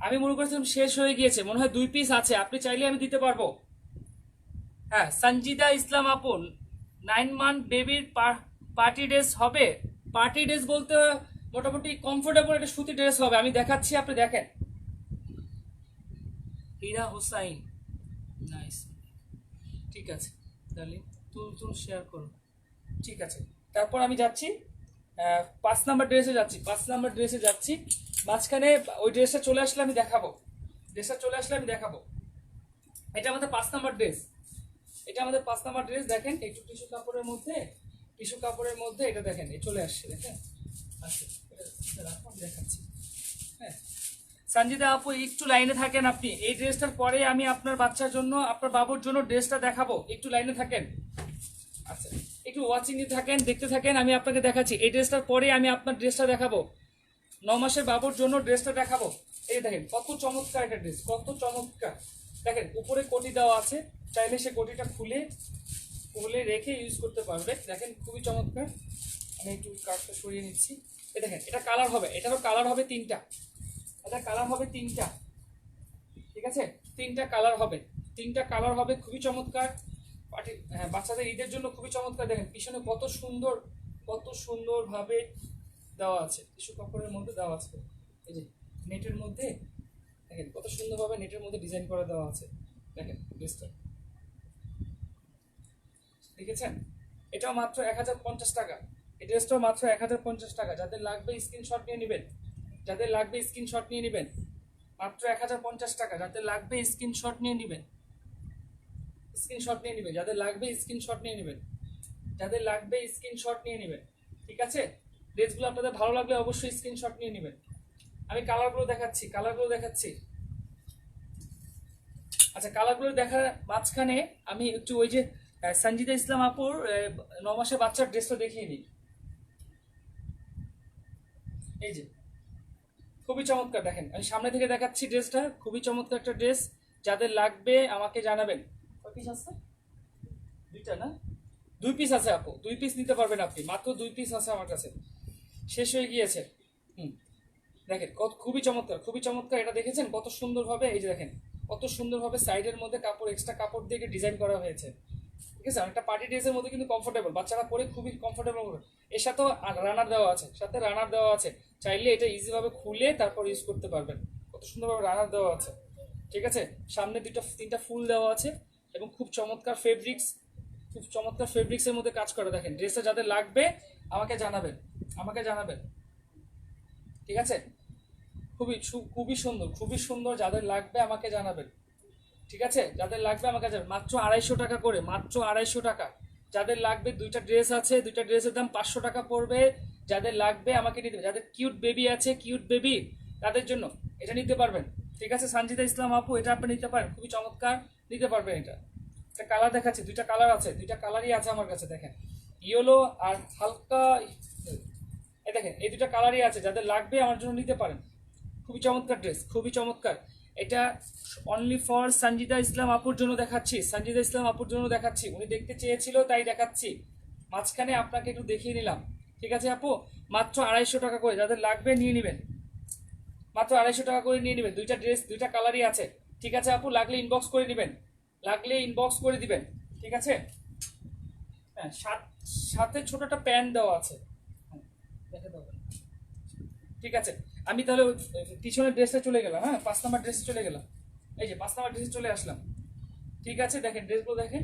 আমি মনে করছিলাম শেষ হয়ে গিয়েছে, মনে হয় 2 পিস আছে, আপনি চাইলে আমি দিতে পারবো। হ্যাঁ, সঞ্জিদা ইসলাম আপু, 9 মান্থ বেবির পার্টি ড্রেস হবে। পার্টি ড্রেস বলতে মোটামুটি কমফোর্টেবল একটা সুতি ড্রেস হবে, আমি দেখাচ্ছি, আপনি দেখেন। হীরা হোসাইন, নাইস, ঠিক আছে তাহলে তুল শেয়ার করো। ঠিক আছে, তারপর আমি যাচ্ছি 5 নাম্বার ড্রেসে যাচ্ছি, 5 নাম্বার ড্রেসে যাচ্ছি। মাঝখানে ওই ড্রেসটা চলে আসলে আমি দেখাবো, এটা আমাদের 5 নাম্বার ড্রেস, এটা আমাদের 5 নাম্বার ড্রেস। দেখেন একটু টিস্যু কাপড়ের মধ্যে এটা দেখেন, এই চলে আসছে, দেখেন আচ্ছা, এটা রাখো, আমি দেখাচ্ছি। হ্যাঁ, সঞ্জিদা আপু একটু লাইনে থাকেন আপনি, এই ড্রেসটার পরে আমি আপনার বাচ্চার জন্য, আপনার বাবুর জন্য ড্রেসটা দেখাবো, একটু লাইনে থাকেন। আচ্ছা, একটু ওয়াচিং এ থাকেন, দেখতে থাকেন, আমি আপনাকে দেখাচ্ছি। এই ড্রেসটার পরে আমি আপনার ড্রেসটা দেখাবো, 9 মাসের বাবুর জন্য ড্রেসটা দেখাবো। এই দেখেন কত চমৎকার একটা ড্রেস, কত চমৎকার। দেখেন উপরে কোটি দেওয়া আছে, চাইলে সে কোটিটা খুলে রেখে ইউজ করতে পারবে। দেখেন খুবই চমৎকার। আমি একটু কার্ডটা সরিয়ে নিচ্ছি। এই দেখেন, এটা কালার হবে, এটারও কালার হবে 3টা, এটা কালার হবে 3টা, ঠিক আছে, 3টা কালার হবে, খুবই চমৎকার। হ্যাঁ, বাচ্চাদের ঈদের জন্য খুবই চমৎকার। দেখেন পিছনে কত সুন্দর ভাবে দেওয়া আছে, টিস্যু কাপড়ের মধ্যে দেওয়া আছে। এই যে নেটের মধ্যে দেখেন কত সুন্দরভাবে নেটের মধ্যে ডিজাইন করা দেওয়া আছে। দেখেন ড্রেসটা, দেখেছেন? এটাও মাত্র 1050 টাকা, এই ড্রেসটাও মাত্র 1050 টাকা। যাদের লাগবে স্ক্রিনশট নিয়ে নেবেন, মাত্র 1050 টাকা। যাদের লাগবে স্ক্রিনশট নিয়ে নেবেন, যাদের লাগবে স্ক্রিনশট নিয়ে নেবেন, ঠিক আছে? ড্রেসগুলো আপনাদের ভালো লাগলে অবশ্যই স্ক্রিনশট নিয়ে নেবেন। আমি কালারগুলো দেখাচ্ছি। আচ্ছা, কালারগুলো দেখার মাঝখানে আমি একটু ওই যে সঞ্জিদা ইসলাম আপুর 9 মাসের বাচ্চার ড্রেসটা দেখিয়ে দিই। এই যে খুবই চমৎকার, দেখেন আমি সামনে থেকে দেখাচ্ছি ড্রেসটা, খুবই চমৎকার একটা ড্রেস। যাদের লাগবে আমাকে জানাবেন। কয় পিস আছে? 2টা না, 2 পিস আছে আপু, 2 পিস নিতে পারবেন আপনি, মাত্র 2 পিস আছে আমার কাছে, শেষ হয়ে গিয়েছে। দেখেন খুবই চমৎকার, এটা দেখেছেন কত সুন্দরভাবে? এই যে দেখেন কত সুন্দরভাবে সাইডের মধ্যে এক্সট্রা কাপড় দিয়ে ডিজাইন করা হয়েছে, ঠিক আছে? একটা পার্টি ড্রেসের মধ্যে কিন্তু কমফোর্টেবল, বাচ্চারা পরে খুবই কমফোর্টেবল হবে। এর সাথেও রানার দেওয়া আছে, চাইলে এটা ইজিভাবে খুলে তারপর ইউজ করতে পারবেন। কত সুন্দরভাবে রানার দেওয়া আছে, ঠিক আছে? সামনে 3টা ফুল দেওয়া আছে এবং খুব চমৎকার ফেব্রিক্সের মধ্যে কাজ করা। দেখেন ড্রেসটা যাদের লাগবে আমাকে জানাবেন, ঠিক আছে? খুবই সুন্দর, যাদের লাগবে আমাকে জানাবেন, ঠিক আছে? যাদের লাগবে আমাকে জানাবেন। মাত্র 250 টাকা করে, মাত্র 250 টাকা। যাদের লাগবে, 2টা ড্রেস আছে, 2টা ড্রেসের দাম 500 টাকা পড়বে। যাদের লাগবে আমাকে নিতে, যাদের কিউট বেবি আছে, তাদের জন্য এটা নিতে পারবেন, ঠিক আছে? সঞ্জিদা ইসলাম আপু, এটা আপনি নিতে পারেন, খুবই চমৎকার, নিতে পারবেন। এটা কালার দেখাচ্ছি, 2টা কালার আছে, 2টা কালারই আছে আমার কাছে। দেখেন ইয়েলো আর হালকা, এই দেখেন এই দুটো কালারই আছে, যাদের লাগবে আমার জন্য নিতে পারেন। খুবই চমৎকার ড্রেস, খুবই চমৎকার। এটা অনলি ফর সঞ্জিদা ইসলাম আপুর জন্য দেখাচ্ছি, সঞ্জিদা ইসলাম আপুর জন্য দেখাচ্ছি, উনি দেখতে চেয়েছিল তাই দেখাচ্ছি। মাঝখানে আপনাকে একটু দেখিয়ে নিলাম, ঠিক আছে আপু? মাত্র 250 টাকা করে, যাদের লাগবে নিয়ে নেবেন, মাত্র 250 টাকা করে নিয়ে নেবেন। দুইটা ড্রেস দুইটা কালারই আছে, ঠিক আছে আপু? লাগলে ইনবক্স করে নেবেন, লাগলে ইনবক্স করে দিবেন, ঠিক আছে? হ্যাঁ, সাথে ছোট একটা প্যান্ট দেওয়া আছে, হ্যাঁ, দেখে দেবেন, ঠিক আছে? আমি তাহলে ওই পিছনের ড্রেসটা চলে গেলাম, হ্যাঁ 5 নাম্বার ড্রেসে চলে গেলাম। এই যে 5 নাম্বার ড্রেসে চলে আসলাম, ঠিক আছে? দেখেন ড্রেসগুলো দেখেন,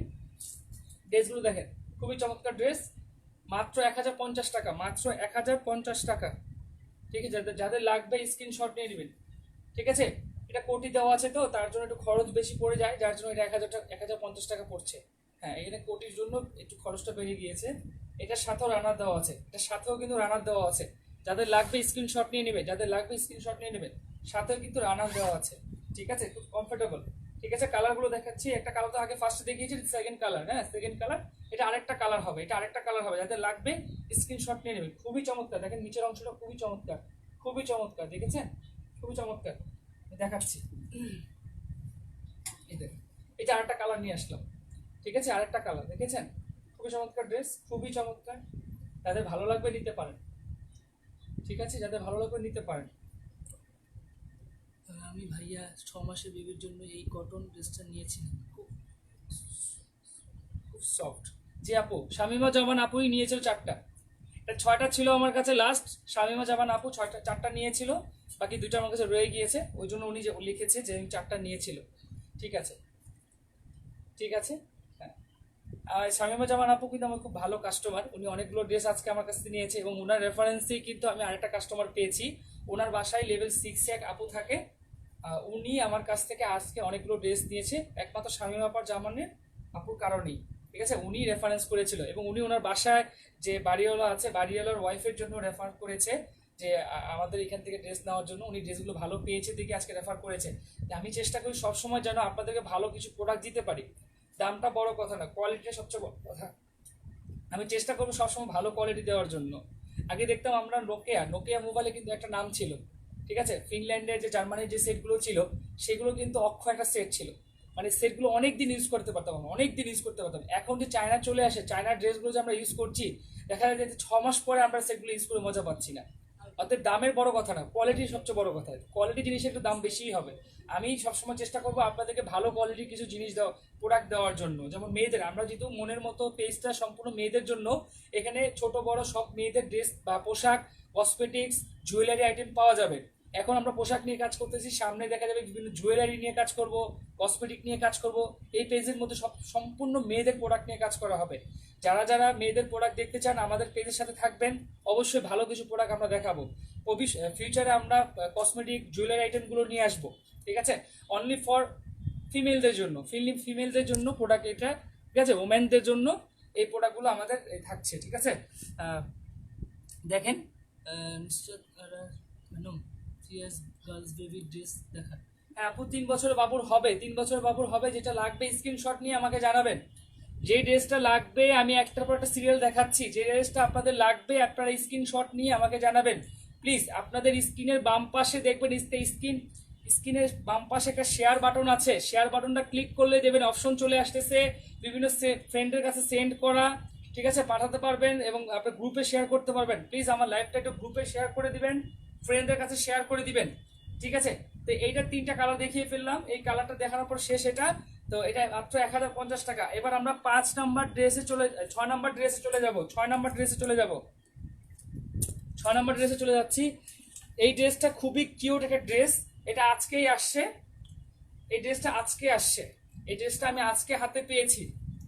ড্রেসগুলো দেখেন, খুবই চমৎকার ড্রেস। মাত্র 1050 টাকা, মাত্র 1050 টাকা, ঠিক আছে? যাদের যাদের লাগবে স্ক্রিনশট নিয়ে নেবেন, ঠিক আছে? এটা কোটি দেওয়া আছে তো তার জন্য একটু খরচ বেশি পড়ে যায়, যার জন্য এটা 1050 টাকা পড়ছে। হ্যাঁ, এখানে কোটির জন্য একটু খরচটা বেড়ে গিয়েছে। এটার সাথেও রানার দেওয়া আছে, এটার সাথেও কিন্তু রানার দেওয়া আছে। যাদের লাগবে স্ক্রিনশট নিয়ে নেবে, যাদের লাগবে স্ক্রিনশট নিয়ে নেবেন, সাথেও কিন্তু রানার দেওয়া আছে, ঠিক আছে? খুব কমফোর্টেবল, ঠিক আছে? কালারগুলো দেখাচ্ছি, একটা কালার তো আগে ফার্স্টে দেখিয়েছি, সেকেন্ড কালার, হ্যাঁ সেকেন্ড কালার, এটা আরেকটা কালার হবে, এটা আরেকটা কালার হবে। যাদের লাগবে স্ক্রিনশট নিয়ে নেবেন। খুবই চমৎকার, দেখেন নিচের অংশটা খুবই চমৎকার, খুবই চমৎকার, দেখেছেন? খুবই চমৎকার, দেখাচ্ছি, এই দেখেন, এটা আরেকটা কালার নিয়ে আসলাম, ঠিক আছে? আরেকটা কালার, দেখেছেন? খুবই চমৎকার ড্রেস, খুবই চমৎকার। যাদের ভালো লাগবে নিতে পারেন, ঠিক আছে? যাদের ভালো লাগবে নিতে পারেন। আমি ভাইয়া 6 মাসের বেবির জন্য এই কটন ড্রেসটা নিয়েছিলাম, খুব খুব সফট। জি আপু, শামিমা জামান আপুই নিয়েছিল 4টা, এটা 6টা ছিল আমার কাছে লাস্ট। শামিমা জামান আপু 4টা নিয়েছিল, বাকি 2টা আমার কাছে রয়ে গিয়েছে, ওই জন্য উনি যে লিখেছে যে 4টা নিয়েছিল, ঠিক আছে? ঠিক আছে, হ্যাঁ। আর শামিমা জামান আপু কিন্তু আমার খুব ভালো কাস্টমার, উনি অনেকগুলো ড্রেস আজকে আমার কাছ থেকে নিয়েছে, এবং ওনার রেফারেন্সেই কিন্তু আমি আরেকটা কাস্টমার পেয়েছি। ওনার বাসায় লেভেল 6 এক আপু থাকে, উনি আমার কাছ থেকে আজকে অনেকগুলো ড্রেস নিয়েছে, একমাত্র শামিমা আপার জামানের আপুর কারণেই, ঠিক আছে? উনি রেফারেন্স করেছিল, এবং উনি ওনার বাসায় যে বাড়িওয়ালা আছে, বাড়িওয়ালার ওয়াইফের জন্য রেফার করেছে যে আমাদের এখান থেকে ড্রেস নেওয়ার জন্য। উনি ড্রেসগুলো ভালো পেয়েছে দেখে আজকে রেফার করেছে। আমি চেষ্টা করি সবসময় যেন আপনাদেরকে ভালো কিছু প্রোডাক্ট দিতে পারি। দামটা বড় কথা না, কোয়ালিটিটা সবচেয়ে বড় কথা। আমি চেষ্টা করবো সবসময় ভালো কোয়ালিটি দেওয়ার জন্য। আগে দেখতাম আমরা নোকিয়া, নোকিয়া মোবাইলে কিন্তু একটা নাম ছিল, ঠিক আছে? ফিনল্যান্ডের যে জার্মানির যে সেটগুলো ছিল, সেগুলো কিন্তু অক্ষয় একটা সেট ছিল, মানে সেটগুলো অনেক দিন ইউজ করতে পারতাম, অনেক দিন ইউজ করতে পারতাম। এখন যে চায়না চলে আসে, চায়নার ড্রেসগুলো যে আমরা ইউজ করছি, দেখা যায় যে 6 মাস পরে আমরা সেটগুলো ইউজ করে মজা পাচ্ছি না। অর্থাৎ দামের বড় কথা না, কোয়ালিটি সবচেয়ে বড় কথা। কোয়ালিটি জিনিসের একটু দাম বেশিই হবে। আমি সবসময় চেষ্টা করবো আপনাদেরকে ভালো কোয়ালিটির কিছু জিনিস দেওয়া, প্রোডাক্ট দেওয়ার জন্য। যেমন মেয়েদের, আমরা যেহেতু মনের মতো পেজটা সম্পূর্ণ মেয়েদের জন্য, এখানে ছোট বড় সব মেয়েদের ড্রেস বা পোশাক, কসমেটিক্স, জুয়েলারি আইটেম পাওয়া যাবে। এখন আমরা পোশাক নিয়ে কাজ করতেছি, সামনে দেখা যাবে বিভিন্ন জুয়েলারি নিয়ে কাজ করব, কসমেটিক নিয়ে কাজ করব। এই পেজের মধ্যে সব সম্পূর্ণ মেয়েদের প্রোডাক্ট নিয়ে কাজ করা হবে। যারা যারা মেয়েদের প্রোডাক্ট দেখতে চান আমাদের পেজের সাথে থাকবেন, অবশ্যই ভালো কিছু প্রোডাক্ট আমরা দেখাবো। ফিউচারে আমরা কসমেটিক জুয়েলারি আইটেমগুলো নিয়ে আসবো, ঠিক আছে? অনলি ফর ফিমেলদের জন্য, ফিমেলদের জন্য প্রোডাক্ট এটা, ঠিক আছে? ওমেনদের জন্য এই প্রোডাক্টগুলো আমাদের থাকছে, ঠিক আছে? দেখেন, ম্যাডাম গার্লস বেবি ড্রেস দেখান। হ্যাঁ আপু, 3 বছরের বাবুর হবে, 3 বছরের বাবুর হবে। যেটা লাগবে স্ক্রিনশট নিয়ে আমাকে জানাবেন। যে ড্রেসটা লাগবে আমি একটার পর একটা সিরিয়াল দেখাচ্ছি, যে ড্রেসটা আপনাদের লাগবে আপনারা স্ক্রিনশট নিয়ে আমাকে জানাবেন প্লিজ। আপনাদের স্ক্রিনের বাম পাশে দেখবেন, স্ক্রিনের বাম পাশে একটা শেয়ার বাটন আছে, শেয়ার বাটনটা ক্লিক করলে দেবেন অপশন চলে আসতেছে বিভিন্ন ফ্রেন্ডের কাছে সেন্ড করা, ঠিক আছে? পাঠাতে পারবেন এবং আপনার গ্রুপে শেয়ার করতে পারবেন। প্লিজ আমার লাইভটা একটু গ্রুপে শেয়ার করে দিবেন, ফ্রেন্ডদের কাছে শেয়ার করে দিবেন, ঠিক আছে? তো এইটা 3টা কালার দেখিয়ে ফেললাম, এই কালারটা দেখানোর পর শেষ এটা। তো এটা মাত্র 1050 টাকা। এবার আমরা 5 নাম্বার ড্রেসে চলে, 6 নাম্বার ড্রেসে চলে যাব, 6 নাম্বার ড্রেসে চলে যাব, 6 নাম্বার ড্রেসে চলে যাচ্ছি। এই ড্রেসটা খুবই কিউট একটা ড্রেস, এটা আজকেই আসছে, এই ড্রেসটা আজকে আসছে, এই ড্রেসটা আমি আজকে হাতে পেয়েছি,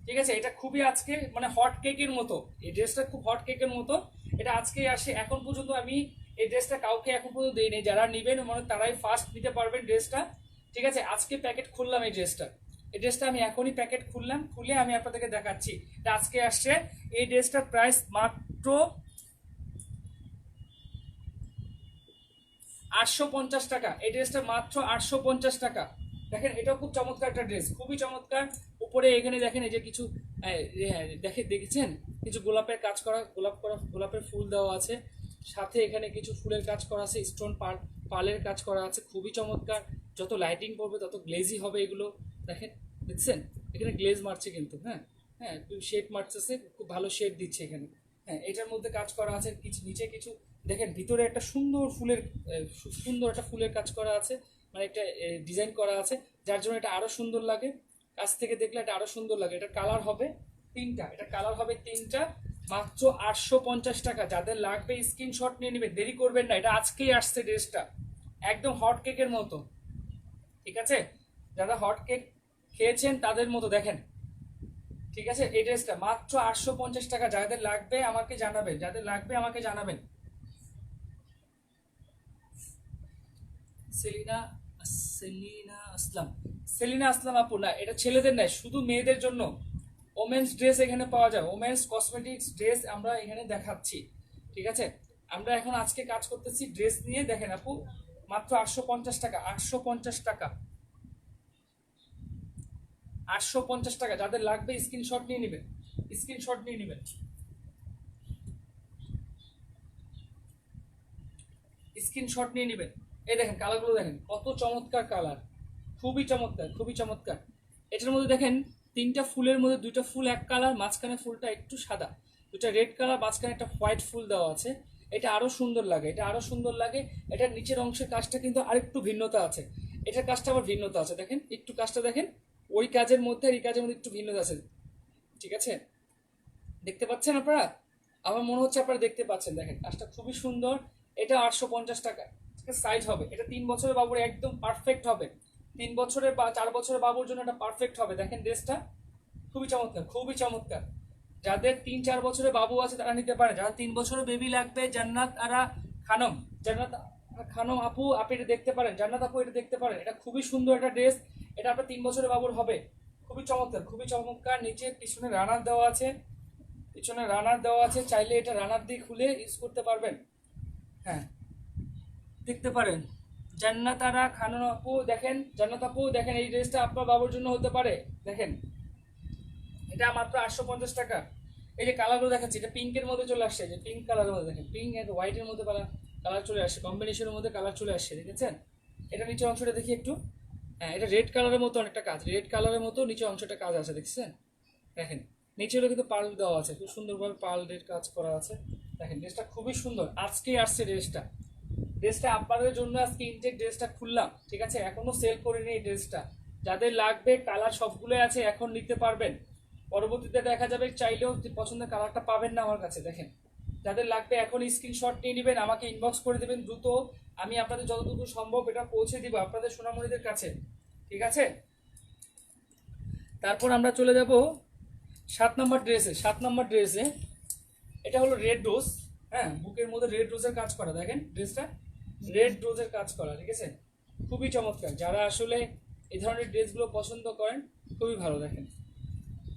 ঠিক আছে? এটা খুবই আজকে মানে হট কেকের মতো, এই ড্রেসটা খুব হট কেকের মতো, এটা আজকেই আসে। এখন পর্যন্ত আমি এই ড্রেসটা কাউকে এখন পর্যন্ত দিইনি, যারা নেবেন মানে তারাই ফার্স্ট নিতে পারবেন ড্রেসটা, ঠিক আছে? আজকে প্যাকেট খুললাম এই ড্রেসটা, এই ড্রেসটা আমি এখনই প্যাকেট খুললাম, খুলে আমি আপনাদেরকে দেখাচ্ছি। এটা আজকে আসছে। এই ড্রেসটার প্রাইস মাত্র 850 টাকা। এই ড্রেসটা মাত্র 850 টাকা। দেখেন এটাও খুব চমৎকার একটা ড্রেস, খুবই চমৎকার। ওপরে এখানে দেখেন এই যে কিছু দেখেছেন কিছু গোলাপের কাজ করা, গোলাপের ফুল দেওয়া আছে, সাথে এখানে কিছু ফুলের কাজ করা আছে, স্টোন পালের কাজ করা আছে, খুবই চমৎকার। যত লাইটিং করবে তত গ্লেজি হবে এগুলো। দেখেন, দেখছেন এখানে গ্লেজ মারছে কিন্তু, হ্যাঁ হ্যাঁ শেড মারতেছে, খুব ভালো শেড দিচ্ছে এখানে। হ্যাঁ, এটার মধ্যে কাজ করা আছে, কিছু নিচে কিছু দেখেন, ভিতরে একটা সুন্দর একটা ফুলের কাজ করা আছে, মানে একটা ডিজাইন করা আছে, যার জন্য এটা আরো সুন্দর লাগে। কাছ থেকে দেখলে এটা আরো সুন্দর লাগে। এটা কালার হবে তিনটা, মাত্র 850 টাকা। যাদের লাগবে স্ক্রিনশট নিয়ে নেবেন, দেরি করবেন না, এটা আজকেই আসছে ড্রেসটা, একদম হট কেকের মতো। ঠিক আছে, যারা হট কেক খেয়েছেন তাদের মতো দেখেন। ঠিক আছে, এই ড্রেসটা মাত্র 850 টাকা। যাদের লাগবে আমাকে জানাবেন। সেলিনা সেলিনা আসলাম আপু, না এটা ছেলেদের নয়, শুধু মেয়েদের জন্য ওমেন্স ড্রেস এখানে পাওয়া যায়। ওমেন্স কসমেটিক্স ড্রেস আমরা এখানে দেখাচ্ছি। ঠিক আছে, আমরা এখন আজকে কাজ করতেছি ড্রেস নিয়ে। দেখেন আপু, মাত্র 850 টাকা। 850 টাকা, 850 টাকা। যাদের লাগবে স্ক্রিনশট নিয়ে নেবেন। এই দেখেন কালারগুলো, দেখেন কত চমৎকার কালার, খুবই চমৎকার। এটার মধ্যে দেখেন তিনটা ফুলের মধ্যে দুইটা ফুল এক কালার, মাঝখানে ফুলটা একটু সাদা, দুটা রেড কালার, মাঝখানে একটা হোয়াইট ফুল দেওয়া আছে। এটা আরো সুন্দর লাগে। এটার নিচের অংশের কাজটা কিন্তু আরেকটু ভিন্নতা আছে, এটার কাজটা আবার ভিন্নতা আছে। দেখেন একটু কাজটা দেখেন, ওই কাজের মধ্যে আর এই কাজের মধ্যে একটু ভিন্নতা আছে। ঠিক আছে, দেখতে পাচ্ছেন আপনারা? আমার মনে হচ্ছে আপনারা দেখতে পাচ্ছেন। দেখেন কাজটা খুবই সুন্দর। এটা 850 টাকা সাইজ হবে। এটা 3 বছরের বাবুর একদম পারফেক্ট হবে। 3 বছরের বা 4 বছরের বাবুর জন্য এটা পারফেক্ট হবে। দেখেন ড্রেসটা খুবই চমৎকার। যাদের 3-4 বছরের বাবু আছে তারা নিতে পারে। যারা 3 বছরের বেবি লাগবে, জান্নাত আপু আপনি এটা দেখতে পারেন। এটা খুবই সুন্দর একটা ড্রেস। এটা আপনার 3 বছরের বাবুর হবে। খুবই চমৎকার। নিচে পিছনে রানার দেওয়া আছে, চাইলে এটা রানার দিয়ে খুলে ইউজ করতে পারবেন। হ্যাঁ, দেখতে পারেন। জান্নাত আপু দেখেন এই ড্রেসটা আপনার বাবুর জন্য হতে পারে। দেখেন এটা মাত্র 850 টাকা। এই যে কালারগুলো দেখাচ্ছি, এটা পিঙ্কের মধ্যে চলে আসছে, যে পিঙ্ক কালারের মধ্যে দেখেন, পিঙ্ক এন্ড হোয়াইটের মধ্যে কালার চলে আসছে, কম্বিনেশনের মধ্যে কালার চলে আসছে, দেখেছেন? এটা নিচের অংশটা দেখি একটু। হ্যাঁ, এটা রেড কালারের মতো অনেকটা কাজ, নিচের অংশটা কাজ আছে, দেখছেন? দেখেন নিচেরও কিন্তু পার্ল দেওয়া আছে, খুব সুন্দরভাবে পার্লের কাজ করা আছে। দেখেন ড্রেসটা খুবই সুন্দর, আজকেই আসছে ড্রেসটা আপনাদের জন্য আজকে ইনটেক ড্রেসটা খুললাম। ঠিক আছে, এখনো সেল করিনি এই ড্রেসটা। যাদের লাগবে কালার সবগুলোই আছে, এখন নিতে পারবেন। পরবর্তীতে দেখা যাবে চাইলেও পছন্দের কালারটা পাবেন না আমার কাছে। দেখেন যাদের লাগবে এখন স্ক্রিনশট নিয়ে নেবেন, আমাকে ইনবক্স করে দেবেন দ্রুত। আমি আপনাদের যতটুকু সম্ভব এটা পৌঁছে দিব আপনাদের সোনামণিদের কাছে। ঠিক আছে, তারপর আমরা চলে যাব 7 নম্বর ড্রেসে। এটা হলো রেড রোজ। হ্যাঁ, বুকের মধ্যে রেড রোজের কাজ করা। দেখেন ড্রেসটা রেড রোজের কাজ করা, ঠিক আছে? খুবই চমৎকার। যারা আসলে এই ধরনের ড্রেসগুলো পছন্দ করেন, খুবই ভালো। দেখেন,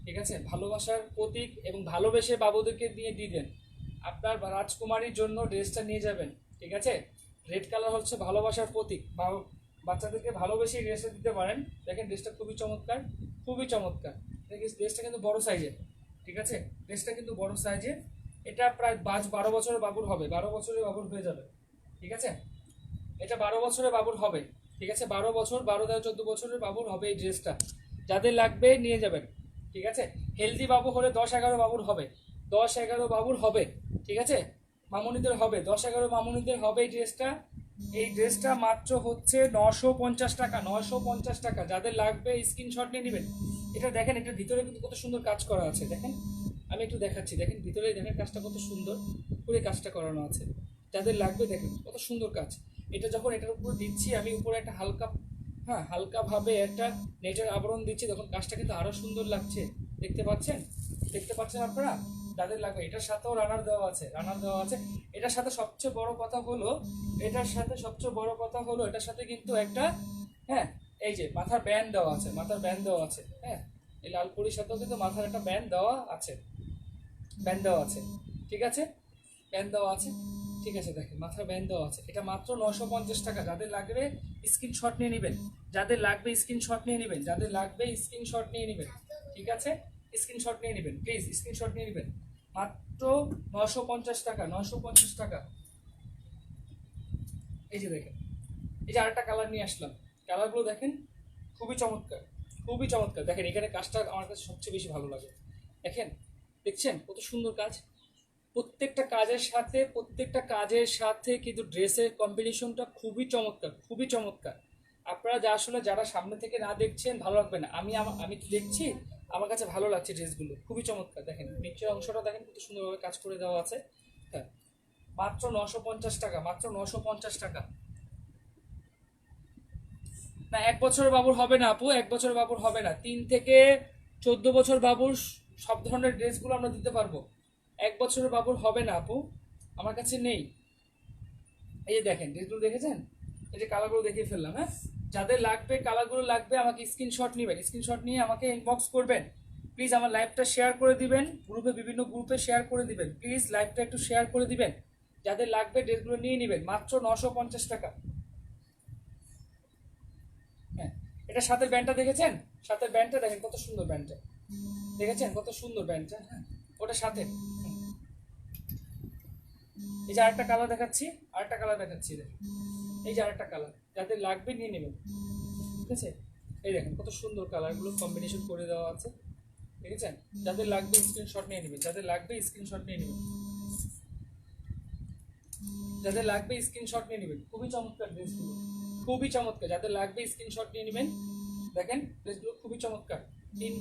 ঠিক আছে, ভালোবাসার প্রতীক, এবং ভালোবেসে বাবুদেরকে দিয়ে দিবেন। আপনার রাজকুমারীর জন্য ড্রেসটা নিয়ে যাবেন। ঠিক আছে, রেড কালার হচ্ছে ভালোবাসার প্রতীক, বাচ্চাদেরকে ভালোবেসে ড্রেসটা দিতে পারেন। দেখেন ড্রেসটা খুবই চমৎকার। ড্রেসটা কিন্তু বড় সাইজের। ঠিক আছে, ড্রেসটা কিন্তু বড় সাইজের। এটা প্রায় 12 বছরের বাবুর হবে, 12 বছরের বাবুর হয়ে যাবে। ঠিক আছে, এটা 12 বছরের বাবুর হবে। ঠিক আছে, 12 বছর, 12-14 বছরের বাবুর হবে এই ড্রেসটা। যাদের লাগবে নিয়ে যাবেন। ঠিক আছে, হেলদি বাবু হলে 10-11 বাবুর হবে, 10-11 বাবুর হবে। ঠিক আছে, মামুনিদের হবে, 10-11 মামুনিদের হবে এই ড্রেসটা মাত্র হচ্ছে 950 টাকা। 950 টাকা। যাদের লাগবে স্ক্রিনশট নিয়ে নেবেন। এটা দেখেন, এটার ভিতরে কিন্তু কত সুন্দর কাজ করা আছে। দেখেন, আমি একটু দেখাচ্ছি। দেখেন ভিতরে, দেখেন কাজটা কত সুন্দর করে কাজটা করানো আছে। যাদের লাগবে দেখেন কত সুন্দর কাজ। এটা যখন এটার উপর দিচ্ছি আমি, উপরে একটা হালকাভাবে একটা নেটের আবরণ দিচ্ছি, তখন কাজটা কিন্তু আরো সুন্দর লাগছে। দেখতে পাচ্ছেন আপনারা? যাদের লাগবে, এটার সাথেও রানার দেওয়া আছে। এটার সাথে সবচেয়ে বড় কথা হলো এটার সাথে কিন্তু একটা, হ্যাঁ, এই যে মাথার ব্যান্ড দেওয়া আছে। হ্যাঁ, এই লালপুরির সাথেও কিন্তু মাথার একটা ব্যান্ড দেওয়া আছে। ঠিক আছে, দেখেন মাথার ব্যান্ড দেওয়া আছে। এটা মাত্র 950 টাকা। যাদের লাগবে স্ক্রিনশট নিয়ে নেবেন। ঠিক আছে, স্ক্রিনশট নিয়ে নেবেন প্লিজ, স্ক্রিনশট নিয়ে নেবেন। মাত্র 950 টাকা, 950 টাকা। এই যে দেখেন, এই যে আরেকটা কালার নিয়ে আসলাম, কালারগুলো দেখেন খুবই চমৎকার, খুবই চমৎকার। দেখেন এখানে কাজটা আমার কাছে সবচেয়ে বেশি ভালো লাগে। দেখেন, দেখছেন কত সুন্দর কাজ। প্রত্যেকটা কাজের সাথে কিন্তু ড্রেসের কম্বিনেশনটা খুবই চমৎকার, খুবই চমৎকার। আপনারা যারা সামনে থেকে না দেখছেন ভালো লাগবে না, আমি তো দেখছি, আমার কাছে ভালো লাগছে ড্রেসগুলো, খুবই চমৎকার। দেখেন নিচের অংশটা দেখেন কত সুন্দরভাবে কাজ করে দেওয়া আছে। হ্যাঁ, মাত্র 950 টাকা, মাত্র 950 টাকা। না, 1 বছরের বাবুর হবে না আপু, 1 বছরের বাবুর হবে না। 3 থেকে 14 বছর বাবুর সব ধরনের ড্রেসগুলো আমরা দিতে পারবো। 1 বছরের বাবুর হবে না আপু, আমার কাছে নেই। এই যে দেখেন ড্রেসগুলো দেখেছেন, এই যে কালারগুলো দেখিয়ে ফেললাম। হ্যাঁ, যাদের লাগবে, কালারগুলো লাগবে, আমাকে স্ক্রিনশট নেবেন, স্ক্রিনশট নিয়ে আমাকে ইনবক্স করবেন। প্লিজ আমার লাইভটা শেয়ার করে দিবেন, বিভিন্ন গ্রুপে শেয়ার করে দিবেন, প্লিজ লাইভটা একটু শেয়ার করে দিবেন। যাদের লাগবে ড্রেসগুলো নিয়ে নেবেন, মাত্র 950 টাকা। হ্যাঁ, এটা সাথের ব্যান্ডটা দেখেছেন, সাথের ব্যান্ডটা দেখেন কত সুন্দর ব্যান্ডটা, দেখেছেন কত সুন্দর ব্যান্ডটা। হ্যাঁ, ওটা সাথে। এই যে আরেকটা কালার দেখাচ্ছি, আরেকটা কালার দেখাচ্ছি, এই যে আরেকটা কালার, যাদের লাগবে নিয়ে নেবেন। ঠিক আছে, এই দেখেন কত সুন্দর কালারগুলো কম্বিনেশন করে দেওয়া আছে, দেখেছেন। যাদের লাগবে স্ক্রিনশট নিয়ে নেবেন, যাদের লাগবে স্ক্রিনশট নিয়ে নেবেন, যাদের লাগবে স্ক্রিনশট নিয়ে নেবেন। খুবই চমৎকার ড্রেসগুলো, খুবই চমৎকার। যাদের লাগবে স্ক্রিনশট নিয়ে নেবেন। দেখেন ড্রেসগুলো খুবই চমৎকার। 3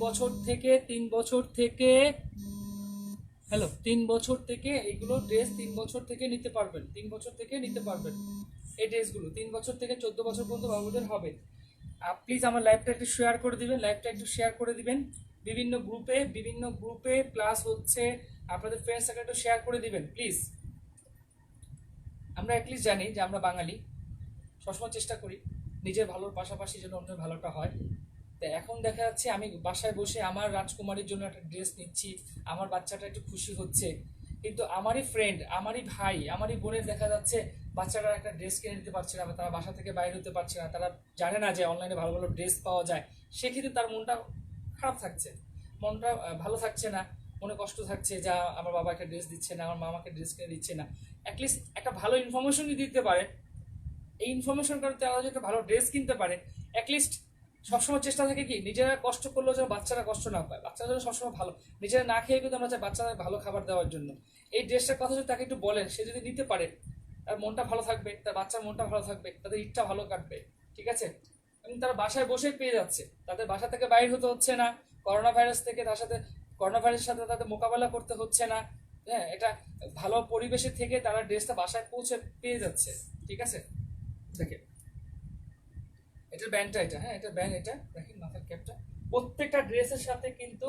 বছর থেকে হ্যালো, 3 বছর থেকে এগুলো ড্রেস 3 বছর থেকে নিতে পারবেন, 3 বছর থেকে নিতে পারবেন এই ড্রেসগুলো। 3 বছর থেকে 14 বছর পর্যন্ত বাবুদের হবে। প্লিজ আমার লাইভটা একটু শেয়ার করে দিবেন, লাইভটা একটু শেয়ার করে দিবেন বিভিন্ন গ্রুপে প্লাস হচ্ছে আপনাদের ফ্রেন্ড সার্কেলটা শেয়ার করে দিবেন প্লিজ। আমরা অ্যাটলিস্ট জানি যে আমরা বাঙালি, সবসময় চেষ্টা করি নিজের ভালোর পাশাপাশি যেন অন্যের ভালোটা হয়। তো এখন দেখা যাচ্ছে আমি বাসায় বসে আমার রাজকুমারীর জন্য একটা ড্রেস নিচ্ছি, আমার বাচ্চাটা একটু খুশি হচ্ছে, কিন্তু আমারই ফ্রেন্ড, আমারই ভাই, আমারই বোনের দেখা যাচ্ছে বাচ্চারা একটা ড্রেস কিনে নিতে পারছে না, বা তারা বাসা থেকে বাইরে হতে পারছে না, তারা জানে না যে অনলাইনে ভালো ভালো ড্রেস পাওয়া যায়। সেক্ষেত্রে তার মনটা খারাপ থাকছে, মনটা ভালো থাকছে না, মনে কষ্ট থাকছে, যা আমার বাবা একটা ড্রেস দিচ্ছে না, আমার মা আমাকে ড্রেস কিনে দিচ্ছে না। অ্যাটলিস্ট একটা ভালো ইনফরমেশনই দিতে পারে, এই ইনফরমেশন কারণে তারা যদি একটা ভালো ড্রেস কিনতে পারে। অ্যাটলিস্ট সবসময় চেষ্টা থাকে কি নিজেরা কষ্ট করলেও যেন বাচ্চারা কষ্ট না পায়, বাচ্চারা যেন সবসময় ভালো, নিজেরা না খেয়ে কিন্তু আমরা চাই বাচ্চারা ভালো খাবার দেওয়ার জন্য। এই ড্রেসটার কথা যদি তাকে একটু বলেন, সে যদি নিতে পারে, তার মনটা ভালো থাকবে, তার বাচ্চার মনটা ভালো থাকবে, তাদের ঈদটা ভালো কাটবে। ঠিক আছে, এবং তারা বাসায় বসেই পেয়ে যাচ্ছে, তাদের বাসা থেকে বাইরে হতে হচ্ছে না, করোনা ভাইরাসের সাথে তাদের মোকাবেলা করতে হচ্ছে না। হ্যাঁ, এটা ভালো পরিবেশে থেকে তারা ড্রেসটা বাসায় পৌঁছে পেয়ে যাচ্ছে। ঠিক আছে, দেখেন এটার ব্যান্ডটা, এটা হ্যাঁ, এটা ব্যান্ড, এটা দেখেন মাথার ক্যাপটা প্রত্যেকটা ড্রেসের সাথে কিন্তু।